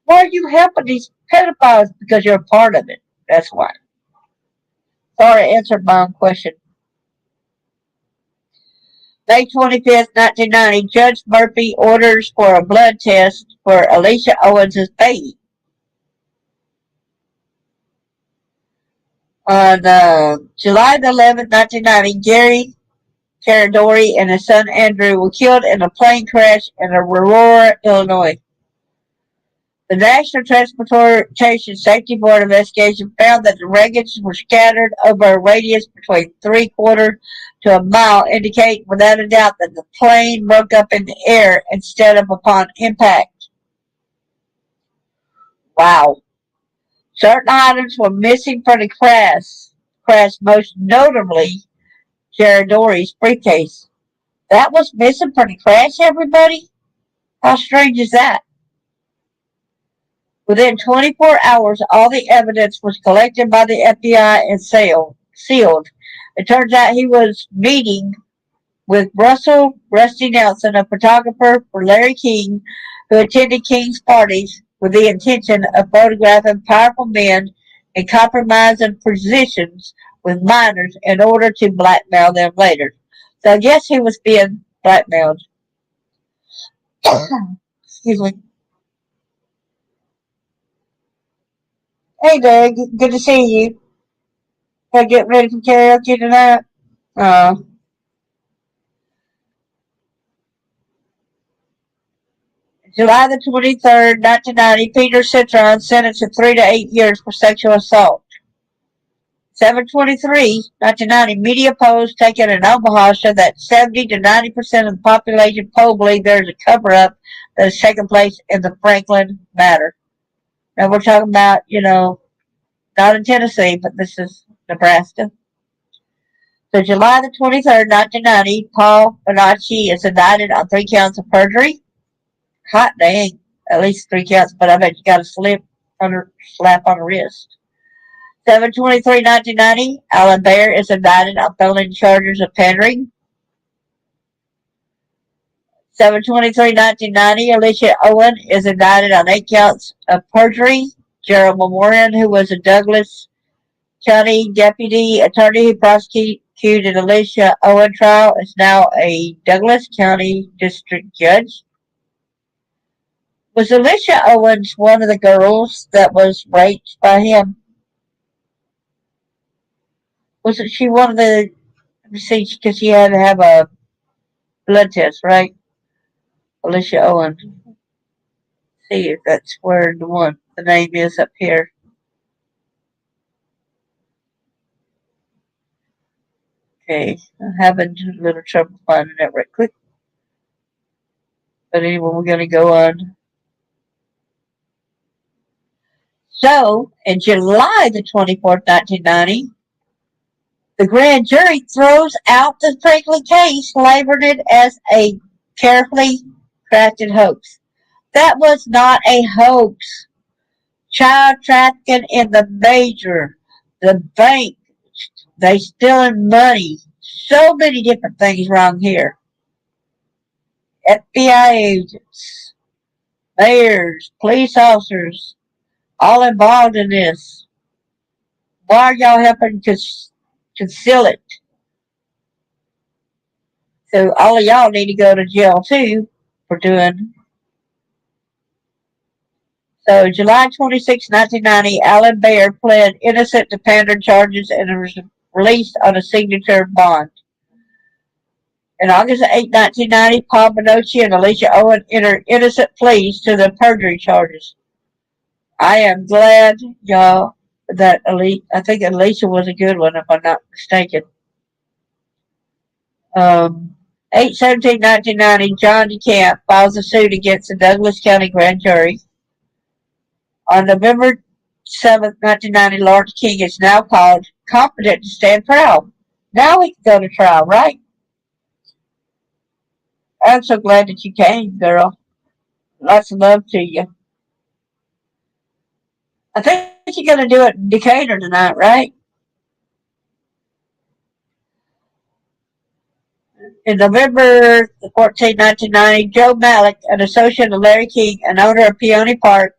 Why are you helping these pedophiles? Because you're a part of it. That's why. Sorry, I answered my own question. May 25th, 1990, Judge Murphy orders for a blood test for Alicia Owens' baby. On July 11th, 1990, Gary Caradori and his son Andrew were killed in a plane crash in Aurora, Illinois. The National Transportation Safety Board investigation found that the wreckage were scattered over a radius between 3/4 to a mile, indicating without a doubt that the plane broke up in the air instead of upon impact. Wow. Certain items were missing from the crash, most notably Caradori's briefcase. That was missing from the crash, everybody? How strange is that? Within 24 hours, all the evidence was collected by the FBI and sealed. It turns out he was meeting with Russell Rusty Nelson, a photographer for Larry King, who attended King's parties with the intention of photographing powerful men in compromising positions with minors in order to blackmail them later. So I guess he was being blackmailed. Excuse me. Hey, Doug. Good to see you. Gotta get ready for karaoke tonight. Uh, July the 23rd, 1990, Peter Citron sentenced to 3 to 8 years for sexual assault. 7/23, 1990, media polls taken in Omaha show that 70 to 90% of the population poll believe there is a cover-up that has taken place in the Franklin matter. Now we're talking about, not in Tennessee, but this is Nebraska. So July the 23rd, 1990, Paul Bonacci is indicted on 3 counts of perjury. Hot dang, at least 3 counts, but I bet you got a slap on the wrist. 7/23/1990, Alan Baer is indicted on felony charges of pandering. 7/23/1990, Alicia Owen is indicted on 8 counts of perjury. Gerald Memorian, who was a Douglas County deputy attorney who prosecuted Alicia Owen trial, is now a Douglas County district judge. Was Alicia Owens one of the girls that was raped by him? Wasn't she one of the? Let me see, because she had to have a blood test, right? Alicia Owens. See if that's where the name is up here. Okay, I'm having a little trouble finding that right quick. But anyway, we're going to go on. So, in July the 24th, 1990, the grand jury throws out the Franklin case, labeling it as a carefully crafted hoax. That was not a hoax. Child trafficking in the major, the bank, they stealing money. So many different things wrong here. FBI agents, mayors, police officers, all involved in this. Why are y'all helping conceal it? So all of y'all need to go to jail too for doing. So July 26, 1990, Alan Baer pled innocent to pander charges and released on a signature bond. On August 8, 1990, Paul Bonacci and Alicia Owen entered innocent pleas to the perjury charges. I am glad, y'all, that I think Alicia was a good one, if I'm not mistaken. 8/17/1990, John DeCamp files a suit against the Douglas County Grand Jury. On November 7th, 1990, Lawrence King is now called competent to stand trial. Now we can go to trial, right? I'm so glad that you came, girl. Lots of love to you. I think you're going to do it in Decatur tonight, right? In November 14, 1990, Joe Malik, an associate of Larry King and owner of Peony Park,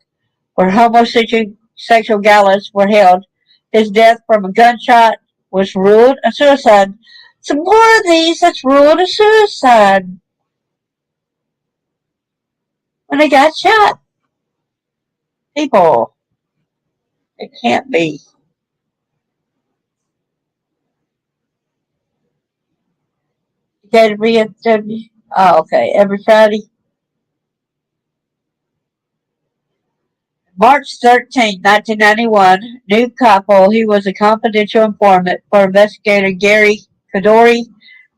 where homosexual galas were held, his death from a gunshot was ruled a suicide. Some more of these that's ruled a suicide when they got shot. People, it can't be. KWSW. Oh, okay. Every Friday. March 13, 1991, New Koppel, he was a confidential informant for investigator Gary Kadori,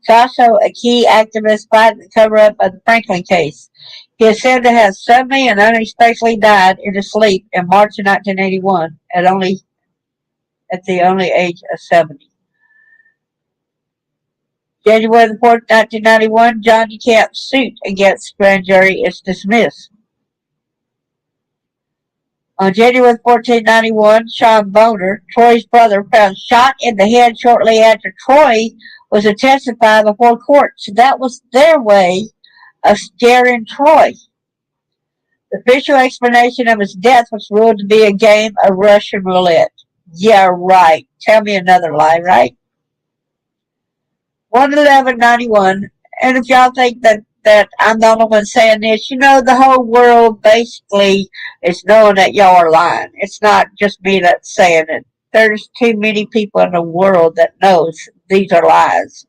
also a key activist fighting the cover-up of the Franklin case. He is said to have suddenly and unexpectedly died in his sleep in March of 1981 at the only age of 70. January 4th, 1991, John DeCamp's suit against grand jury is dismissed. On January 14, 1991, Sean Boner, Troy's brother, found shot in the head shortly after Troy was to testify before court. So that was their way of scaring Troy. The official explanation of his death was ruled to be a game of Russian roulette. Yeah, right. Tell me another lie, right? 1/11/91, and if y'all think that I'm the only one saying this, the whole world basically is knowing that y'all are lying. It's not just me that's saying it. There's too many people in the world that knows these are lies.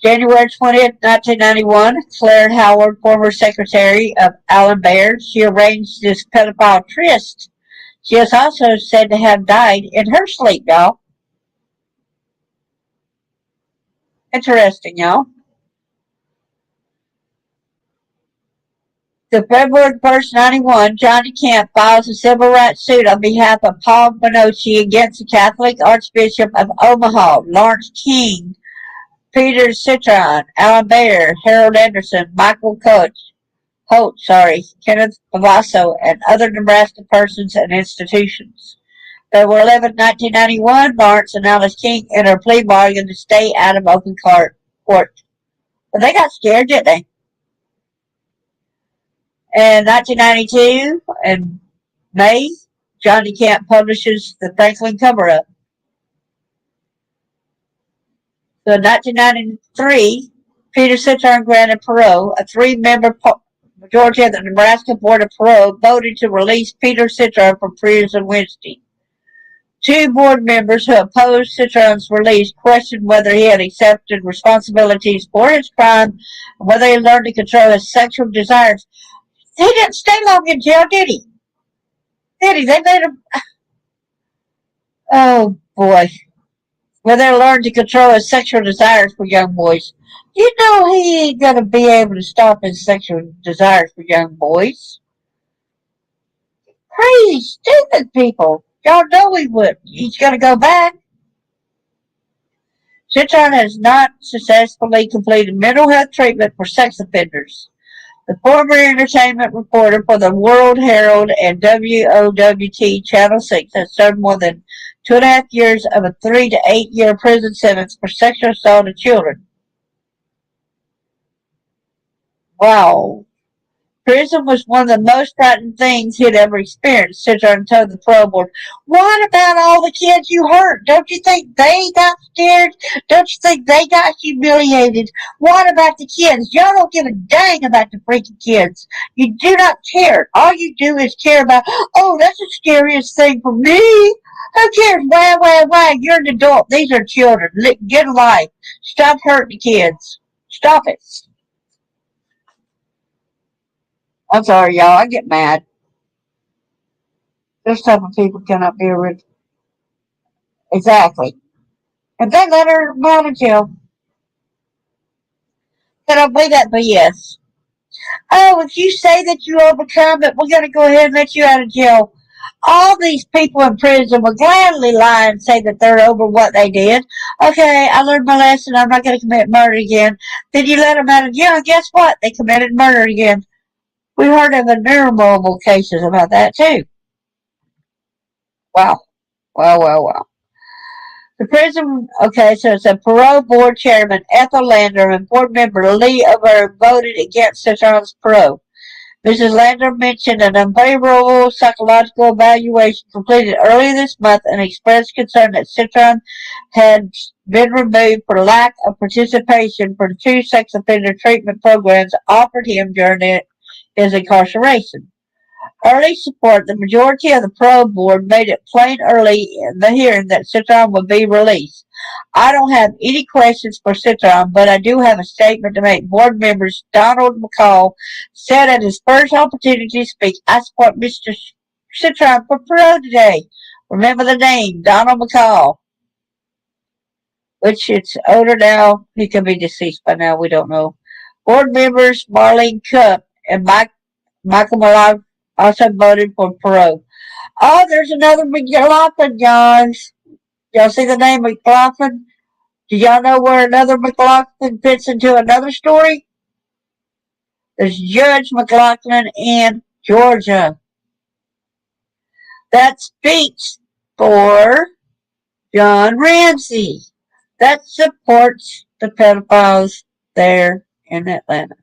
January 20th, 1991, Claire Howard, former secretary of Alan Baird, she arranged this pedophile tryst. She is also said to have died in her sleep, y'all. Interesting, y'all. The February 1st, 91, John DeCamp files a civil rights suit on behalf of Paul Bonacci against the Catholic Archbishop of Omaha, Lawrence King, Peter Citron, Alan Bayer, Harold Anderson, Michael Holt, Kenneth Pavasso, and other Nebraska persons and institutions. February 11, 1991, Lawrence and Alice King entered a plea bargain to stay out of open court. But they got scared, didn't they? In 1992, in May, John DeCamp publishes The Franklin Cover-Up. So in 1993, Peter Citron granted parole. A three-member majority of the Nebraska Board of Parole voted to release Peter Citron from prison Wednesday. Two board members who opposed Citron's release questioned whether he had accepted responsibilities for his crime and whether he learned to control his sexual desires. He didn't stay long in jail, did he? Did he? They made him. Oh, boy. Whether he learned to control his sexual desires for young boys. You know he ain't going to be able to stop his sexual desires for young boys. Crazy, stupid people. Y'all know he would. He's going to go back. Citron has not successfully completed mental health treatment for sex offenders. The former entertainment reporter for the World Herald and WOWT Channel 6 has served more than 2.5 years of a 3 to 8 year prison sentence for sexual assault of children. Wow. Prison was one of the most frightening things he'd ever experienced, Citron told the parole board. What about all the kids you hurt? Don't you think they got scared? Don't you think they got humiliated? What about the kids? Y'all don't give a dang about the freaking kids. You do not care. All you do is care about, oh, that's the scariest thing for me. Who cares? Why? You're an adult. These are children. Get a life. Stop hurting the kids. Stop it. I'm sorry, y'all. I get mad. This type of people cannot be with. Exactly. If they let her out of jail, then I'll believe that BS. Oh, if you say that you overcome it, we're going to go ahead and let you out of jail. All these people in prison will gladly lie and say that they're over what they did. Okay, I learned my lesson. I'm not going to commit murder again. Then you let them out of jail, and guess what? They committed murder again. We heard of innumerable cases about that, too. Wow. Wow. The prison, okay, so it's a parole board chairman, Ethel Lander, and board member Lee Over voted against Citron's parole. Mrs. Lander mentioned an unfavorable psychological evaluation completed earlier this month and expressed concern that Citron had been removed for lack of participation for the two sex offender treatment programs offered him during his incarceration. Early support, the majority of the parole board made it plain early in the hearing that Citron would be released. I don't have any questions for Citron, but I do have a statement to make. Board members Donald McCall said at his first opportunity to speak, I support Mr. Citron for parole today. Remember the name, Donald McCall, which it's older now. He could be deceased by now. We don't know. Board members Marlene Cupp and Michael Malone also voted for parole. Oh, there's another McLaughlin, guys. Y'all see the name McLaughlin? Do y'all know where another McLaughlin fits into another story? There's Judge McLaughlin in Georgia. That speaks for John Ramsey. That supports the pedophiles there in Atlanta.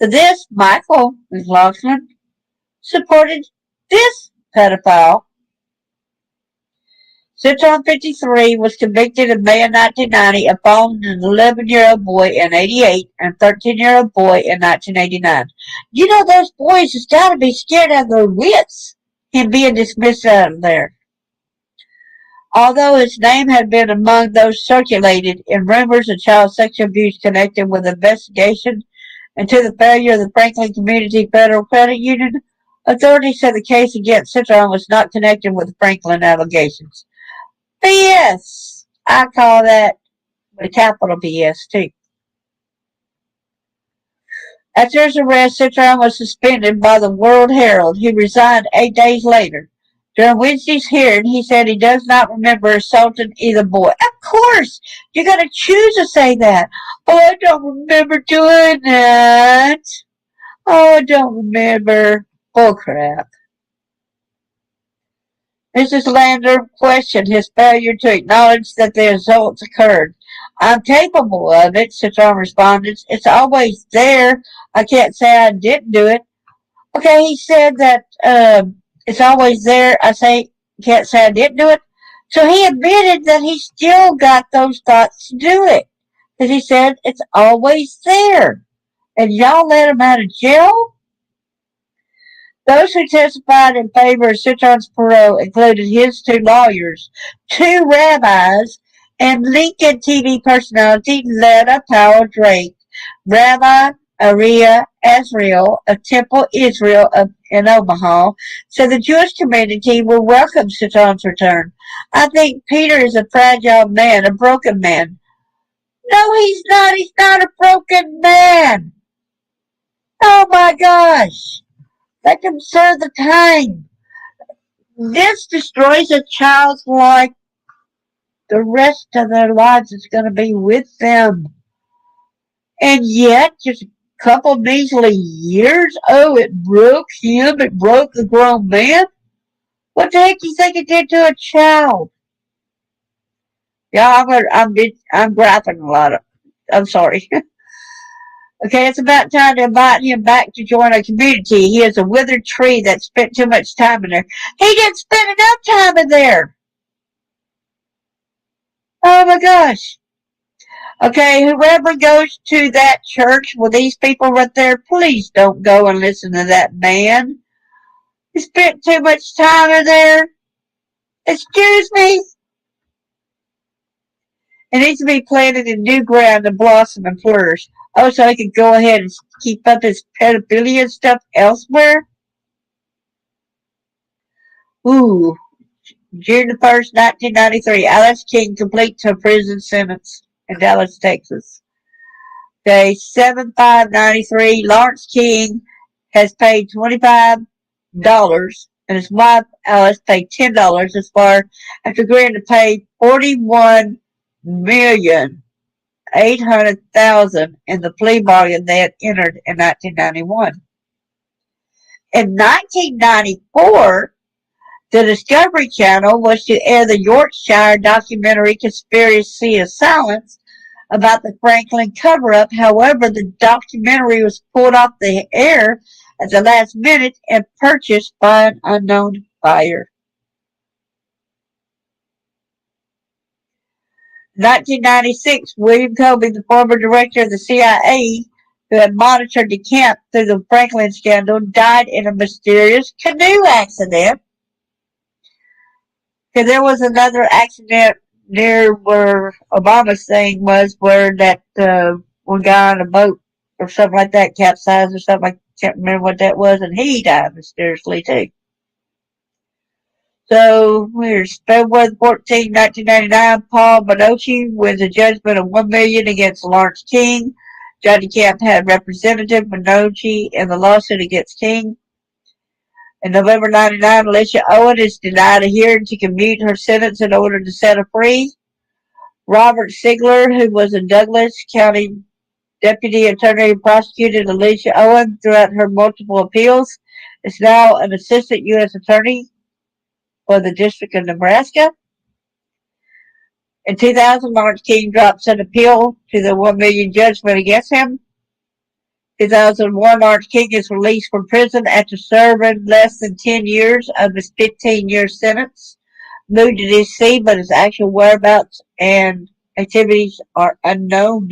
So this Michael McLaughlin supported this pedophile. Citron 53 was convicted in May of 1990 of following an 11-year-old boy in 88 and 13-year-old boy in 1989. You know, those boys has got to be scared out of their wits him being dismissed out of there. Although his name had been among those circulated in rumors of child sexual abuse connected with investigation into the failure of the Franklin Community Federal Credit Union, authorities said the case against Citron was not connected with the Franklin allegations. BS! I call that a capital BS, too. After his arrest, Citron was suspended by the World Herald. He resigned 8 days later. During Wednesday's hearing, he said he does not remember assaulting either boy. Of course! You're going to choose to say that. Oh, I don't remember doing that. Oh, I don't remember. Bullcrap. Mrs. Lander questioned his failure to acknowledge that the assaults occurred. I'm capable of it, Citron responded. It's always there. I can't say I didn't do it. Okay, he said that it's always there. Can't say I didn't do it. So he admitted that he still got those thoughts to do it. Because he said it's always there. And y'all let him out of jail? Those who testified in favor of Citron's parole included his two lawyers, two rabbis, and Lincoln TV personality Letta Powell Drake, Rabbi Ariah Azriel of Temple Israel in Omaha, said the Jewish community will welcome Citron's return. I think Peter is a fragile man, a broken man. No, he's not. He's not a broken man. Oh my gosh. Let them serve the time. This destroys a child's life. The rest of their lives is going to be with them. And yet, just a couple measly years, oh, it broke him. It broke the grown man. What the heck do you think it did to a child? Yeah, I'm graphing a lot of. I'm sorry. Okay, it's about time to invite him back to join our community. He is a withered tree that spent too much time in there. He didn't spend enough time in there. Oh my gosh. Okay, whoever goes to that church with these people right there, please don't go and listen to that man. He spent too much time in there. Excuse me? It needs to be planted in new ground to blossom and flourish. Oh, so I can go ahead and keep up his pedophilia stuff elsewhere? Ooh. June the 1st, 1993, Alice King completes her prison sentence in Dallas, Texas. Day 7/5/93, Lawrence King has paid $25 and his wife Alice paid $10 as far after agreeing to pay $41,800,000 in the plea bargain they had entered in 1991. In 1994, the Discovery Channel was to air the Yorkshire documentary Conspiracy of Silence about the Franklin cover-up. However, the documentary was pulled off the air at the last minute and purchased by an unknown buyer. 1996, William Colby, the former director of the CIA, who had monitored the camp through the Franklin scandal, died in a mysterious canoe accident. Because there was another accident near where Obama's thing was, where that one guy on a boat or something like that capsized or something. I can't remember what that was, and he died mysteriously too. So here's February 14, 1999. Paul Bonucci wins a judgment of $1 million against Lawrence King. Johnny Camp had Representative Bonucci in the lawsuit against King. In November 99, Alicia Owen is denied a hearing to commute her sentence in order to set her free. Robert Sigler, who was a Douglas County deputy attorney who prosecuted Alicia Owen throughout her multiple appeals, is now an assistant U.S. attorney for the District of Nebraska. In 2000, Lawrence King drops an appeal to the $1 million judgment against him. 2001, Lawrence King is released from prison after serving less than 10 years of his 15-year sentence. Moved to D.C., but his actual whereabouts and activities are unknown.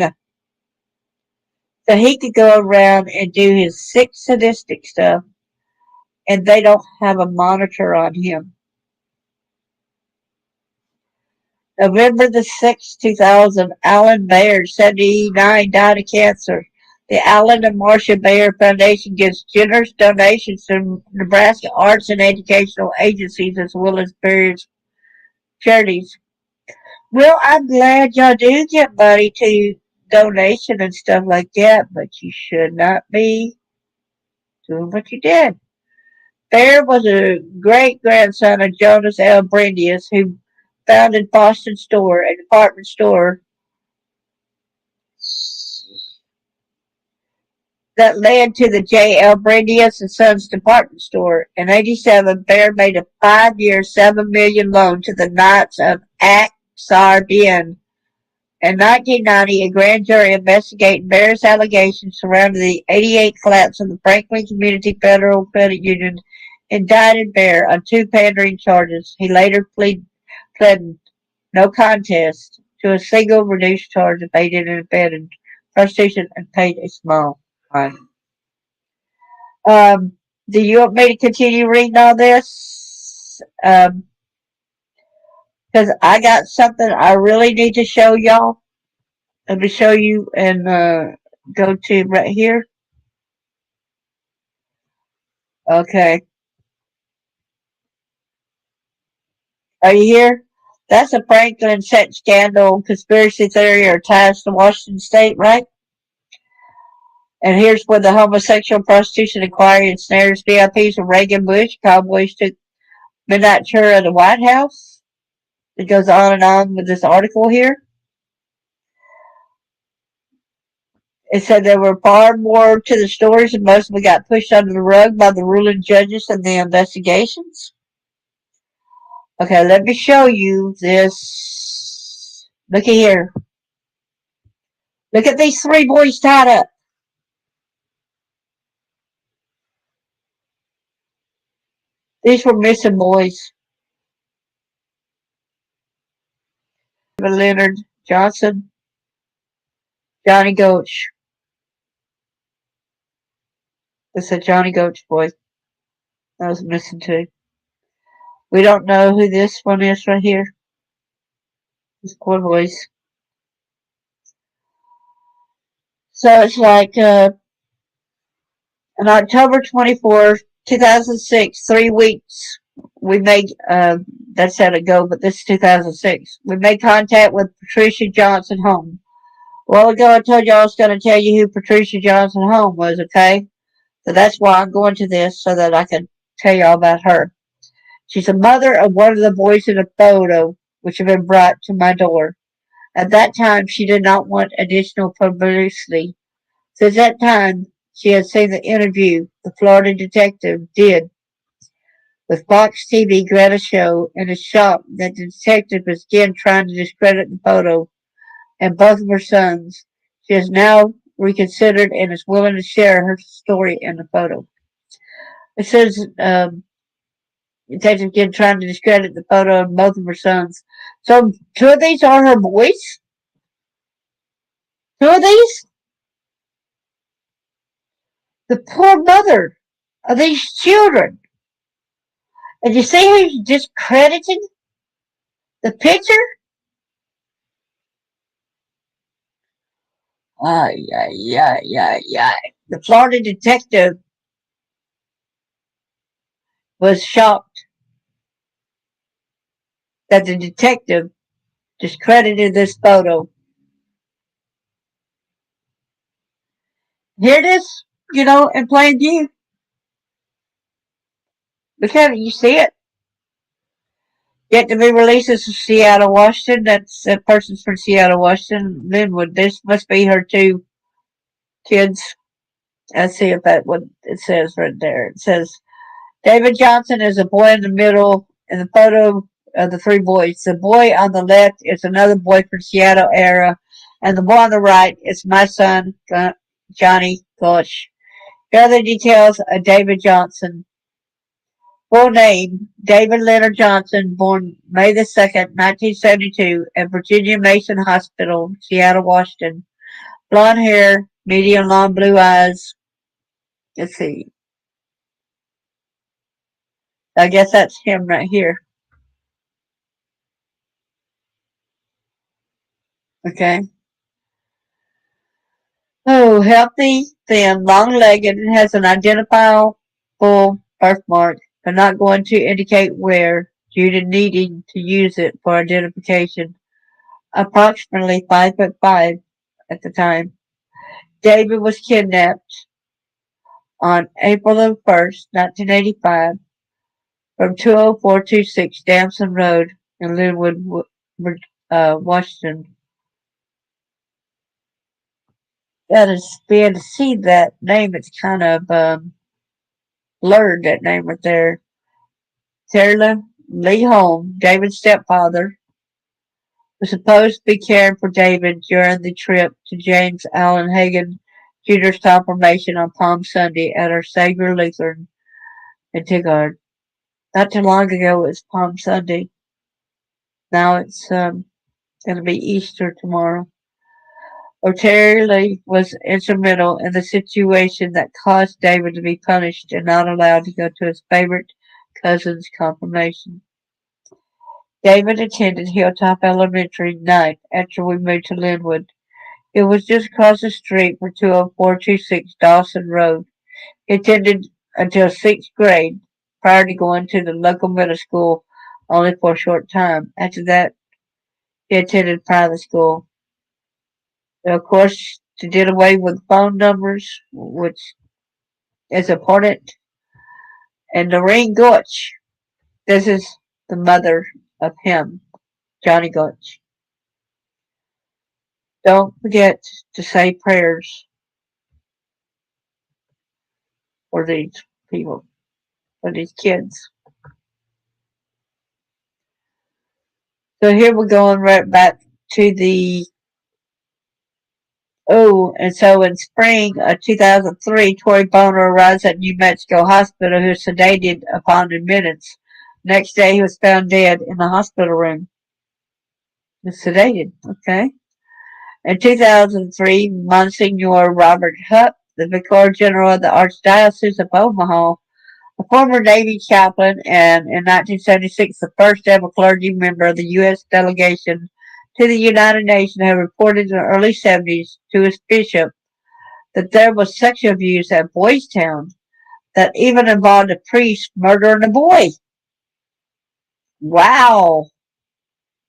So he could go around and do his sick sadistic stuff, and they don't have a monitor on him. November the 6th, 2000, Alan Baird, 79, died of cancer. The Alan and Marcia Baird Foundation gives generous donations to Nebraska arts and educational agencies as well as various charities. Well, I'm glad y'all do get money to donation and stuff like that, but you should not be doing what you did. Baird was a great-grandson of Jonas L. Brendius, who founded Boston Store, a department store that led to the J. L. Brendius and Sons department store. In '87, Baird made a 5-year, $7 million loan to the Knights of Ak-Sar-Ben. In 1990, a grand jury investigating various allegations surrounding the '88 collapse of the Franklin Community Federal Credit Union indicted Baird on 2 pandering charges. He later pled no contest to a single reduced charge of aiding and abetting prostitution and paid a small fine. Do you want me to continue reading all this? Because I got something I really need to show y'all. Let me show you and go to right here. Okay. Are you here? That's a Franklin sex scandal, conspiracy theory, or ties to Washington State, right? And here's where the homosexual prostitution inquiry ensnares VIPs from Reagan Bush. Cowboys took midnight tour of the White House. It goes on and on with this article here. It said there were far more to the stories, and most of it got pushed under the rug by the ruling judges and the investigations. Okay, let me show you this. Look at here. Look at these 3 boys tied up. These were missing boys. Leonard Johnson, Johnny Goach. It's a Johnny Goach boy. That was missing too. We don't know who this one is right here. This poor voice. So it's like on October 24th, 2006, 3 weeks, we made, that's how to go, but this is 2006. We made contact with Patricia Johnson Home. A while ago, I told you I was going to tell you who Patricia Johnson Home was, okay? So that's why I'm going to this, so that I can tell you all about her. She's the mother of one of the boys in the photo, which have been brought to my door. At that time, she did not want additional publicity. Since that time, she had seen the interview the Florida detective did with Fox TV Greta Show and is shocked that the detective is again trying to discredit the photo and both of her sons. She has now reconsidered and is willing to share her story in the photo. It says detective again trying to discredit the photo of both of her sons. So two of these are her boys? Two of these? The poor mother of these children. And you see who's discrediting the picture? Yeah. The Florida detective was shocked that the detective discredited this photo. Here it is, in plain view. Look at it, you see it. Yet to be released is from Seattle, Washington. That's that person's from Seattle, Washington. Linwood. This must be her two kids. Let's see if that's what it says right there. It says David Johnson is a boy in the middle in the photo of the three boys. The boy on the left is another boy from Seattle area, and the boy on the right is my son, Johnny Gush. Further details of David Johnson. Full name, David Leonard Johnson, born May the 2nd, 1972, at Virginia Mason Hospital, Seattle, Washington. Blonde hair, medium long blue eyes. Let's see. I guess that's him right here. Okay. Oh, healthy, thin, long-legged, and has an identifiable birthmark, but not going to indicate where due to needing to use it for identification. Approximately 5'5" at the time. David was kidnapped on April the 1st, 1985, from 20426 Damson Road in Linwood, Washington. That is being to see that name. It's kind of blurred, that name right there. Terry Lee Holmes, David's stepfather, was supposed to be caring for David during the trip to James Allen Hagen Jr.'s confirmation on Palm Sunday at our Savior Lutheran in Tigard. Not too long ago, it was Palm Sunday. Now it's going to be Easter tomorrow. Terry Lee was instrumental in the situation that caused David to be punished and not allowed to go to his favorite cousin's confirmation. David attended Hilltop Elementary night after we moved to Linwood. It was just across the street from 20426 Dawson Road. He attended until 6th grade prior to going to the local middle school only for a short time. After that, he attended private school. And of course, to did away with phone numbers, which is important. And Noreen Gutch, this is the mother of him, Johnny Gutch. Don't forget to say prayers for these people, for these kids. So here we're going right back to the and so in spring of 2003, Tory Boner arrives at New Mexico Hospital, who was sedated upon admittance. Next day, he was found dead in the hospital room. He was sedated, okay? In 2003, Monsignor Robert Hupp, the Vicar General of the Archdiocese of Omaha, A former Navy chaplain and in 1976 the first ever clergy member of the U.S. delegation to the United Nations had reported in the early 70s to his bishop that there was sexual abuse at Boys Town that even involved a priest murdering a boy. Wow.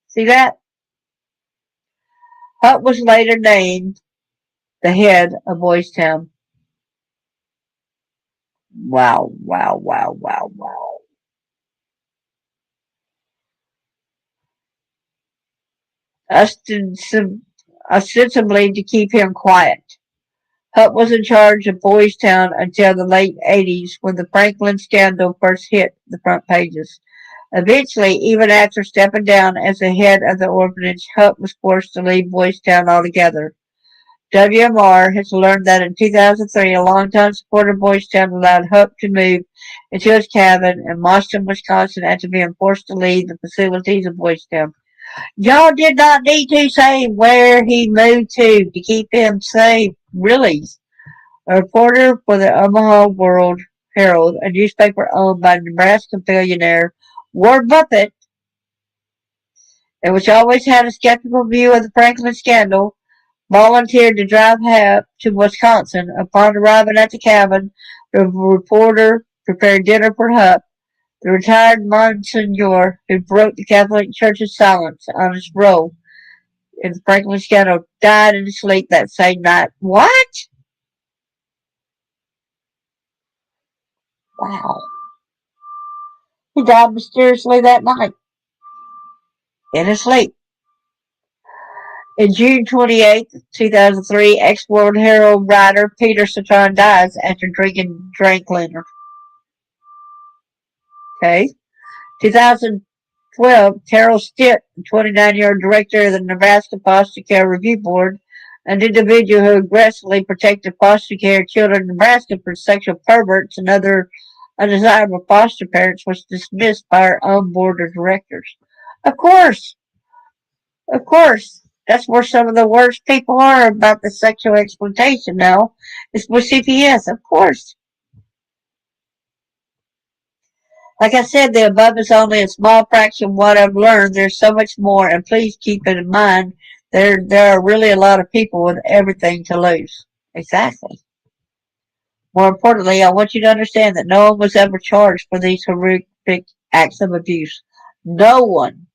See that? Hutt was later named the head of Boys Town. Wow, wow, wow, wow, wow. Ostensibly to keep him quiet. Hutt was in charge of Boys Town until the late 80s when the Franklin scandal first hit the front pages. Eventually, even after stepping down as the head of the orphanage, Hutt was forced to leave Boys Town altogether. WMR has learned that in 2003, a longtime supporter of Boys Town allowed Hutt to move into his cabin in Mauston, Wisconsin after being forced to leave the facilities of Boys Town. Y'all did not need to say where he moved to keep him safe. Really? A reporter for the Omaha World Herald, a newspaper owned by Nebraska billionaire Ward Buffett, and which always had a skeptical view of the Franklin scandal, volunteered to drive Hutt to Wisconsin. Upon arriving at the cabin, the reporter prepared dinner for Hutt. The retired Monsignor who broke the Catholic Church's silence on his role in the Franklin scandal died in his sleep that same night. What? Wow. He died mysteriously that night in his sleep. In June 28, 2003, ex-World Herald writer Peter Citron dies after drinking Drinklander. Okay. 2012, Carol Stitt, 29-year-old director of the Nebraska Foster Care Review Board, an individual who aggressively protected foster care children in Nebraska from sexual perverts and other undesirable foster parents, was dismissed by her own board of directors. Of course, of course. That's where some of the worst people are about the sexual exploitation now. It's with CPS, of course. Like I said, the above is only a small fraction of what I've learned. There's so much more, and please keep it in mind. There are really a lot of people with everything to lose. Exactly. More importantly, I want you to understand that no one was ever charged for these horrific acts of abuse. No one.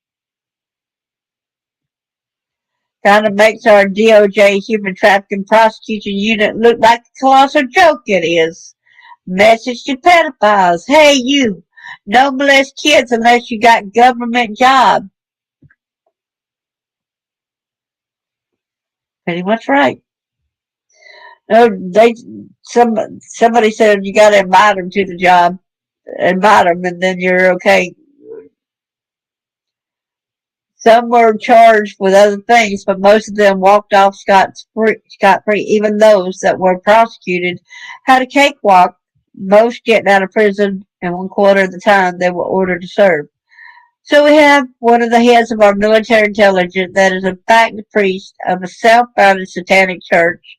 Kind of makes our DOJ human trafficking prosecution unit look like the colossal joke it is. Message to pedophiles. Hey, you. No molest kids unless you got government job. Pretty much right. No, somebody said you got to invite them to the job, invite them, and then you're okay. Some were charged with other things, but most of them walked off scot-free. Even those that were prosecuted had a cakewalk, most getting out of prison in 1/4 of the time they were ordered to serve. So we have one of the heads of our military intelligence that is in fact the priest of a self-founded satanic church.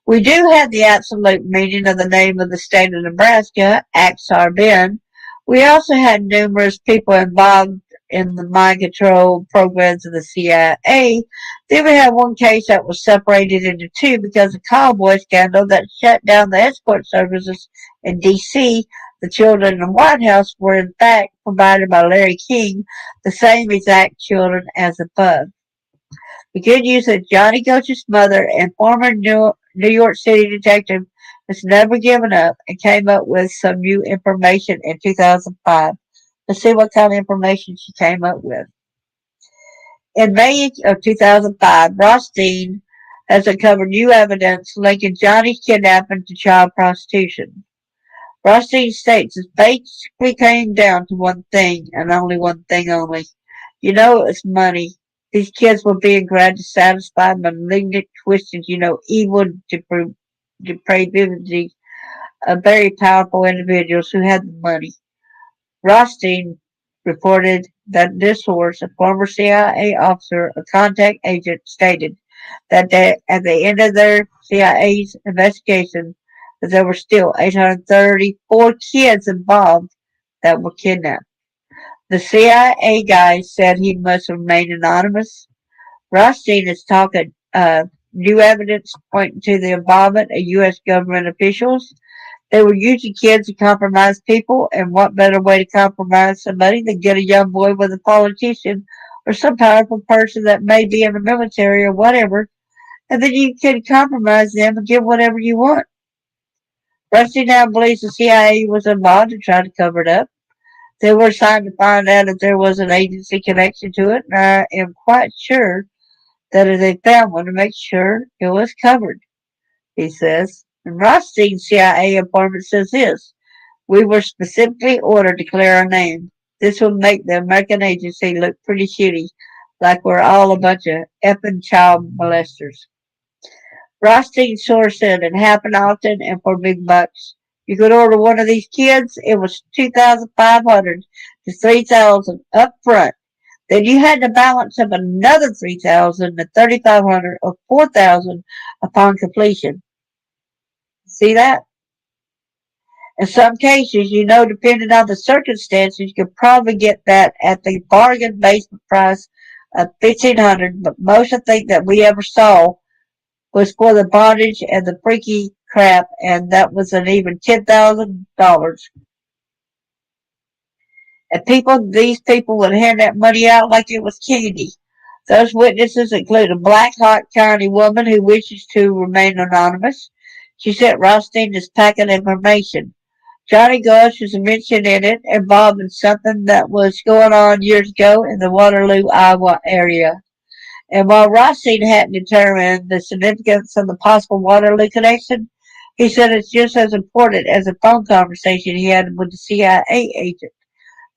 We do have the absolute meaning of the name of the state of Nebraska, Aksar Ben. We also had numerous people involved in the mind control programs of the CIA. Then we had one case that was separated into two because of the cowboy scandal that shut down the escort services in D.C. The children in the White House were in fact provided by Larry King, the same exact children as above. The good news that Johnny Goetsch's mother and former New York City detective has never given up and came up with some new information in 2005. Let's see what kind of information she came up with. In May of 2005, Rothstein has uncovered new evidence linking Johnny's kidnapping to child prostitution. Rothstein states it basically came down to one thing and only one thing only. You know, it's money. These kids were being grabbed to satisfy malignant, twisted, evil depravity of very powerful individuals who had the money. Rothstein reported that this source, a former CIA officer, a contact agent, stated that at the end of their CIA's investigation, but there were still 834 kids involved that were kidnapped. The CIA guy said he must remain anonymous. Rothstein is talking new evidence pointing to the involvement of U.S. government officials. They were using kids to compromise people, and what better way to compromise somebody than get a young boy with a politician or some powerful person that may be in the military or whatever, and then you can compromise them and get whatever you want. Rusty now believes the CIA was involved and tried to cover it up. They were trying to find out if there was an agency connection to it, and I am quite sure that if they found one, to make sure it was covered, he says. And Rothstein's CIA informant says this: "We were specifically ordered to clear our name. This will make the American agency look pretty shitty, like we're all a bunch of effing child molesters." Rothstein's source said it happened often and for big bucks. You could order one of these kids, it was 2,500 to 3,000 up front. Then you had to balance up another 3,000 to 3,500 or 4,000 upon completion. See that? In some cases, depending on the circumstances, you could probably get that at the bargain basement price of 1,500. But most of the thing that we ever saw was for the bondage and the freaky crap, and that was an even $10,000. And these people would hand that money out like it was candy. Those witnesses include a Black Hawk County woman who wishes to remain anonymous. She sent Rothstein this packet of information. Johnny Gosch was mentioned in it, involved in something that was going on years ago in the Waterloo, Iowa area. And while Rothstein hadn't determined the significance of the possible Waterloo connection, he said it's just as important as a phone conversation he had with the CIA agent.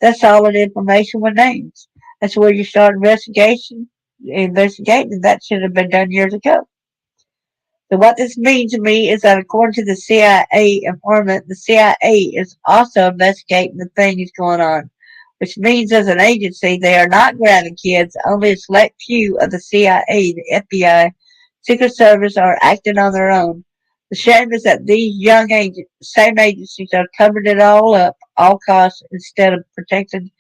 That's solid information with names. That's where you start investigating, and that should have been done years ago. So what this means to me is that according to the CIA informant, the CIA is also investigating the things going on, which means as an agency they are not grounding kids. Only a select few of the CIA, the FBI, Secret Service are acting on their own. The shame is that these same agencies are covering it all up, all costs, instead of protecting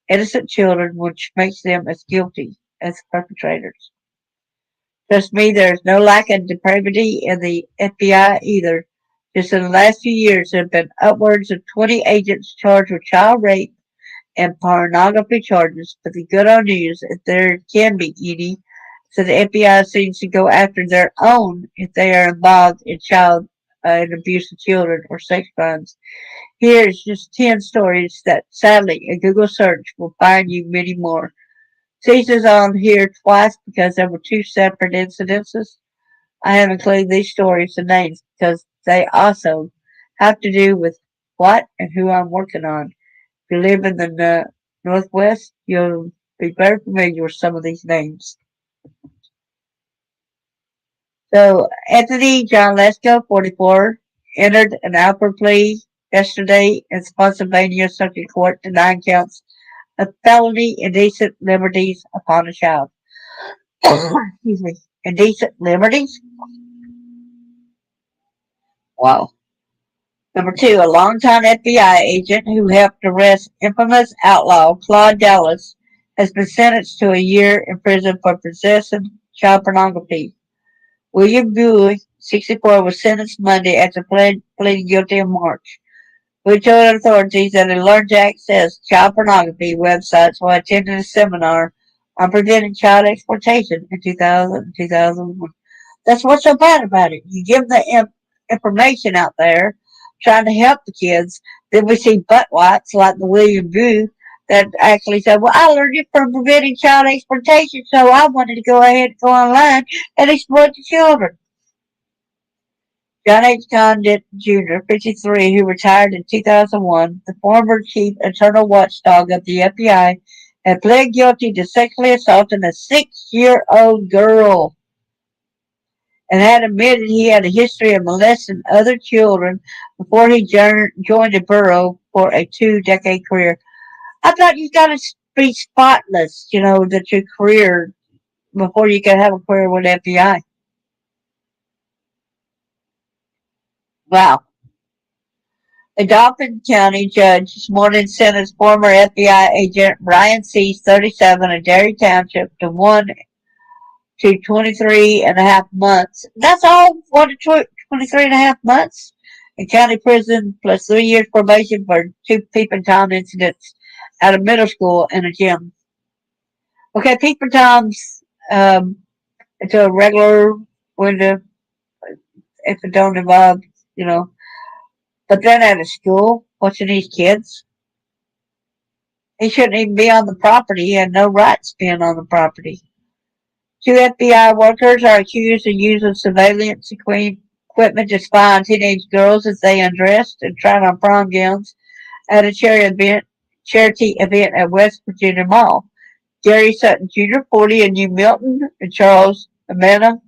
innocent children, which makes them as guilty as perpetrators. Trust me, there is no lack of depravity in the FBI either. Just in the last few years, there have been upwards of 20 agents charged with child rape and pornography charges. But the good old news, if there can be any, so the FBI seems to go after their own if they are involved in child and abuse of children or sex crimes. Here's just 10 stories that sadly a Google search will find you many more. Caesar's on here twice because there were two separate incidences. I have included these stories and names because they also have to do with what and who I'm working on. If you live in the Northwest, you'll be very familiar with some of these names. So, Anthony John Lesko, 44, entered an Alford plea yesterday in Pennsylvania Circuit Court to 9 counts of felony indecent liberties upon a child. Excuse me. Indecent liberties? Wow. Number two, a longtime FBI agent who helped arrest infamous outlaw Claude Dallas has been sentenced to a year in prison for possessing child pornography. William Buey, 64, was sentenced Monday after pleading guilty in March. We told authorities that he learned to access child pornography websites while attending a seminar on preventing child exploitation in 2000 and 2001. That's what's so bad about it. You give the information out there trying to help the kids. Then we see buttwhats like the William Booth that actually said, well, I learned it from preventing child exploitation, so I wanted to go ahead and go online and exploit the children. John H. Condit Jr., 53, who retired in 2001, the former chief internal watchdog of the FBI, had pled guilty to sexually assaulting a 6-year-old girl and had admitted he had a history of molesting other children before he joined the Bureau for a 2-decade career. I thought you got to be spotless, that your career before you can have a career with the FBI. Wow. A Dauphin County judge this morning sentenced former FBI agent Ryan Cease, 37, of Derry Township to 1 to 23.5 months. That's all, 1 to 23.5 months in county prison, plus 3 years probation for two peeping Tom incidents at a middle school and a gym. Okay, peeping Toms, it's a regular window if it don't involve, you know, but then at a school, watching these kids, he shouldn't even be on the property. He had no rights being on the property. Two FBI workers are accused of using surveillance equipment to spy on teenage girls as they undressed and tried on prom gowns at a charity event at West Virginia Mall. Gary Sutton Jr., 40, of New Milton, and Charles Amana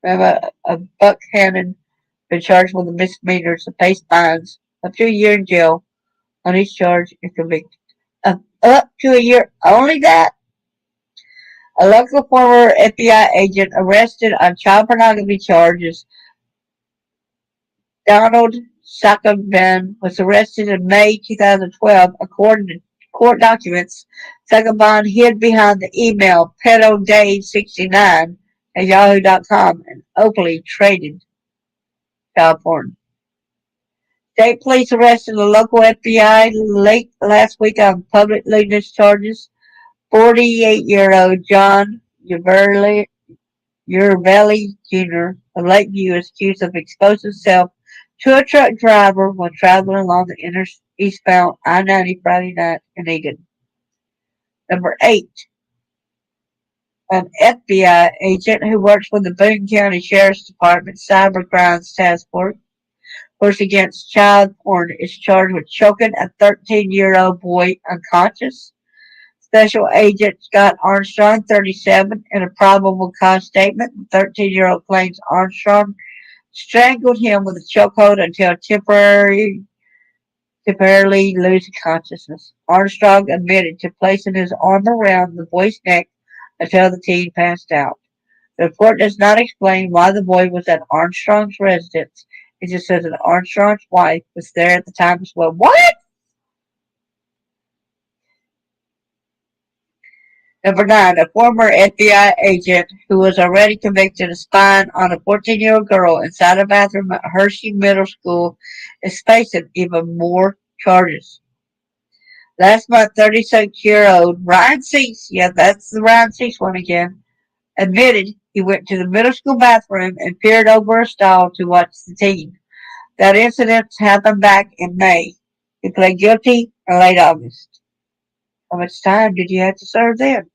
of Buckhannon been charged with the misdemeanors and face fines up to a year in jail on each charge and convicted. Up to a year, only that. A local former FBI agent arrested on child pornography charges. Donald Sakaban was arrested in May 2012, according to court documents. Sakaban hid behind the email pedodave69 at yahoo.com and openly traded child porn. State police arrested a local FBI late last week on public lewdness charges. 48-year-old John Uverly Jr. of Lakeview is accused of exposing himself to a truck driver while traveling along the eastbound I-90 Friday night in Eden. Number 8. An FBI agent who works for the Boone County Sheriff's Department Cyber Crimes Task Force against child porn is charged with choking a 13-year-old boy unconscious. Special Agent Scott Armstrong, 37, in a probable cause statement, the 13-year-old claims Armstrong strangled him with a chokehold until temporarily losing consciousness. Armstrong admitted to placing his arm around the boy's neck until the teen passed out. The report does not explain why the boy was at Armstrong's residence. It just says that Armstrong's wife was there at the time as well. What? Number 9, a former FBI agent who was already convicted of spying on a 14-year-old girl inside a bathroom at Hershey Middle School is facing even more charges. Last month, 36-year-old Ryan Cease, yeah, that's the Ryan Cease one again, admitted he went to the middle school bathroom and peered over a stall to watch the teen. That incident happened back in May. He pled guilty in late August. How much time did you have to serve then?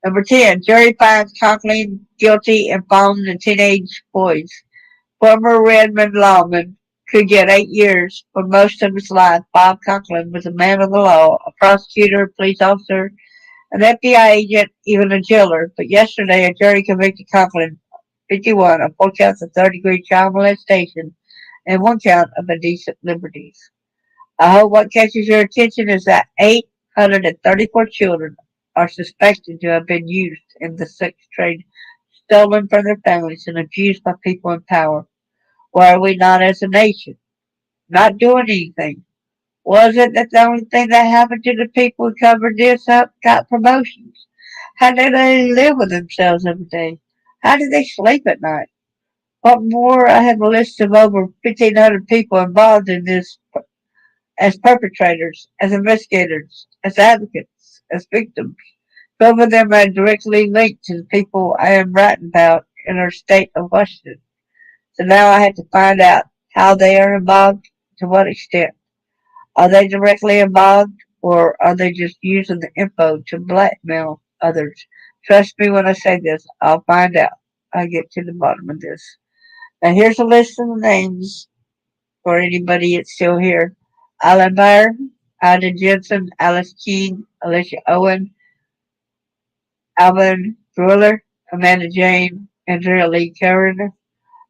Number 10, jury finds Conklin guilty involving the teenage boys. Former Redmond lawman could get 8 years for most of his life. Bob Conklin was a man of the law, a prosecutor, a police officer, an FBI agent, even a jailer. But yesterday, a jury convicted Conklin, 51, of 4 counts of third-degree child molestation and 1 count of indecent liberties. I hope what catches your attention is that 834 children are suspected to have been used in the sex trade, stolen from their families, and abused by people in power. Why are we not, as a nation, not doing anything? Was it that the only thing that happened to the people who covered this up got promotions? How did they live with themselves every day? How did they sleep at night? What more? I have a list of over 1,500 people involved in this as perpetrators, as investigators, as advocates, as victims. Some of them are directly linked to the people I am writing about in our state of Washington. So now I have to find out how they are involved, to what extent. Are they directly involved, or are they just using the info to blackmail others? Trust me when I say this, I'll find out. I'll get to the bottom of this. Now here's a list of the names for anybody that's still here. Alan Byrne, Ida Jensen, Alice King, Alicia Owen, Alvin Brewer, Amanda Jane, Andrea Lee Karen,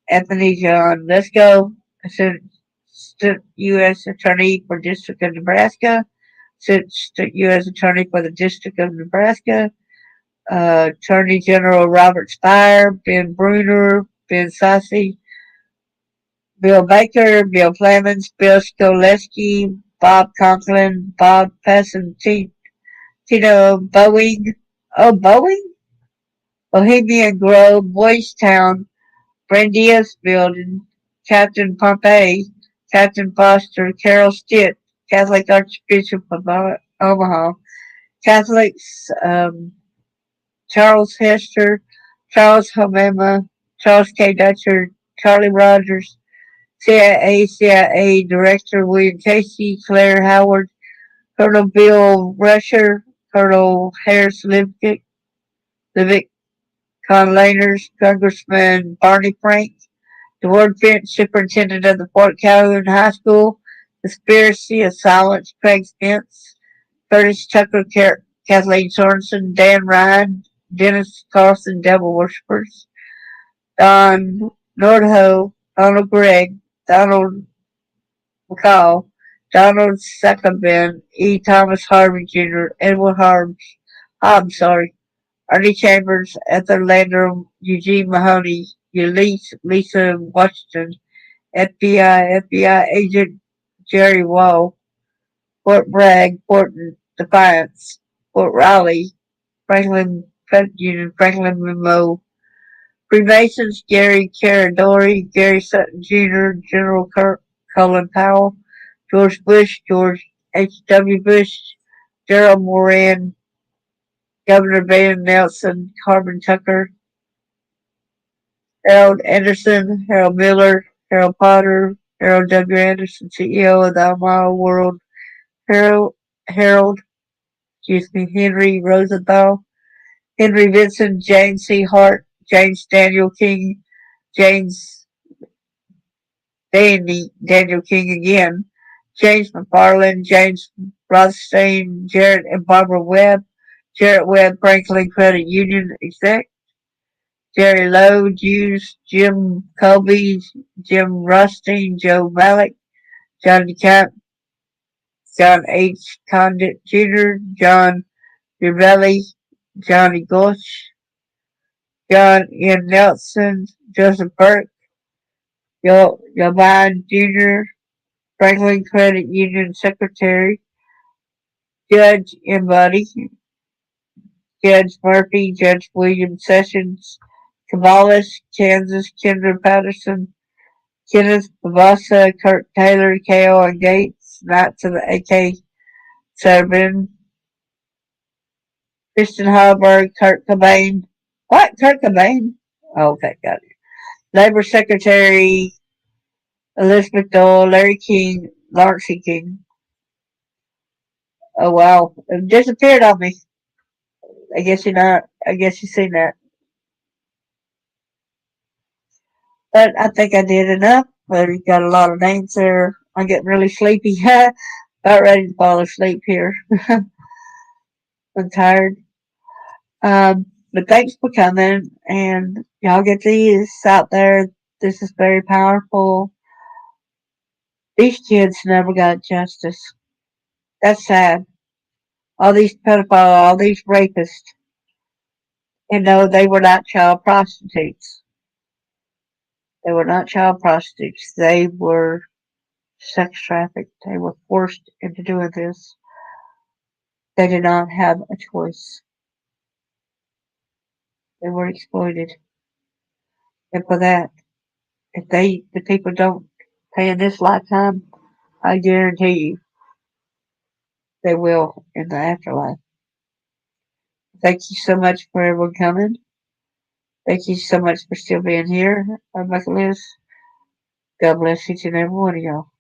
Anthony John Lesko, Assistant U.S. Attorney for District of Nebraska, Assistant U.S. Attorney for the District of Nebraska, Attorney General Robert Spire, Ben Bruner, Ben Sassi, Bill Baker, Bill Flemons, Bill Skoleski, Bob Conklin, Bob Passantino, Boeing, Boeing? Bohemian Grove, Boys Town, Brandeis Building, Captain Pompey, Captain Foster, Carol Stitt, Catholic Archbishop of Omaha, Catholics, Charles Hester, Charles Homema, Charles K. Dutcher, Charlie Rogers, CIA Director William Casey, Claire Howard, Colonel Bill Rusher, Colonel Harris Livick, Con Laners, Congressman Barney Frank, DeWard Finch, Superintendent of the Fort Calhoun High School, Conspiracy of Silence, Craig Spence, Curtis Tucker, Kathleen Sorensen, Dan Ryan, Dennis Carlson, Devil Worshippers, Don Nordho, Donald Gregg, Donald McCall, Donald Suckerman, E. Thomas Harvey Jr., Edward Hobbs, Ernie Chambers, Ethel Lander, Eugene Mahoney, Lisa Washington, FBI agent Jerry Wall, Fort Bragg, Fort Defiance, Fort Riley, Franklin Credit Union, Franklin Monroe, Freemasons, Gary Caradori, Gary Sutton Jr., General Colin Powell, George Bush, George H.W. Bush, Gerald Moran, Governor Van Nelson, Carbon Tucker, Harold Anderson, Harold Miller, Harold Potter, Harold W. Anderson, CEO of the Almile World, Harold, Henry Rosenthal, Henry Vincent, James C. Hart, James Daniel King, James Daniel King again, James McFarland, James Rothstein, Jarrett and Barbara Webb, Jarrett Webb Franklin Credit Union exec, Jerry Lowe, Jim Colby, Jim Rothstein, Joe Malik, Johnny Camp, John H. Condit Jr., John Rivelli, Johnny Gosh, John N. Nelson, Joseph Burke, Yavine Jr., Franklin Credit Union Secretary, Judge Embody, Judge Murphy, Judge William Sessions, Cabalist, Kansas, Kendra Patterson, Kenneth Bavassa, Kirk Taylor, K.O. and Gates, Knights of the AK-7, Kristen Hallberg, Kurt Cobain. What? Kurt Cobain? Oh, okay, got it. Labor Secretary Elizabeth Dole, Larry King, Lawrence C. King. Oh, wow. It disappeared on me. I guess you're not. I guess you've seen that. But I think I did enough. But you got a lot of names there. I'm getting really sleepy. About ready to fall asleep here. I'm tired. But thanks for coming. And y'all get these out there. This is very powerful. These kids never got justice. That's sad. All these pedophiles, all these rapists. And no, they were not child prostitutes. They were not child prostitutes. They were sex trafficked. They were forced into doing this. They did not have a choice. They were exploited. And for that, if the people don't pay in this lifetime, I guarantee you they will in the afterlife. Thank you so much for everyone coming. Thank you so much for still being here on Bucket List. God bless each and every one of y'all.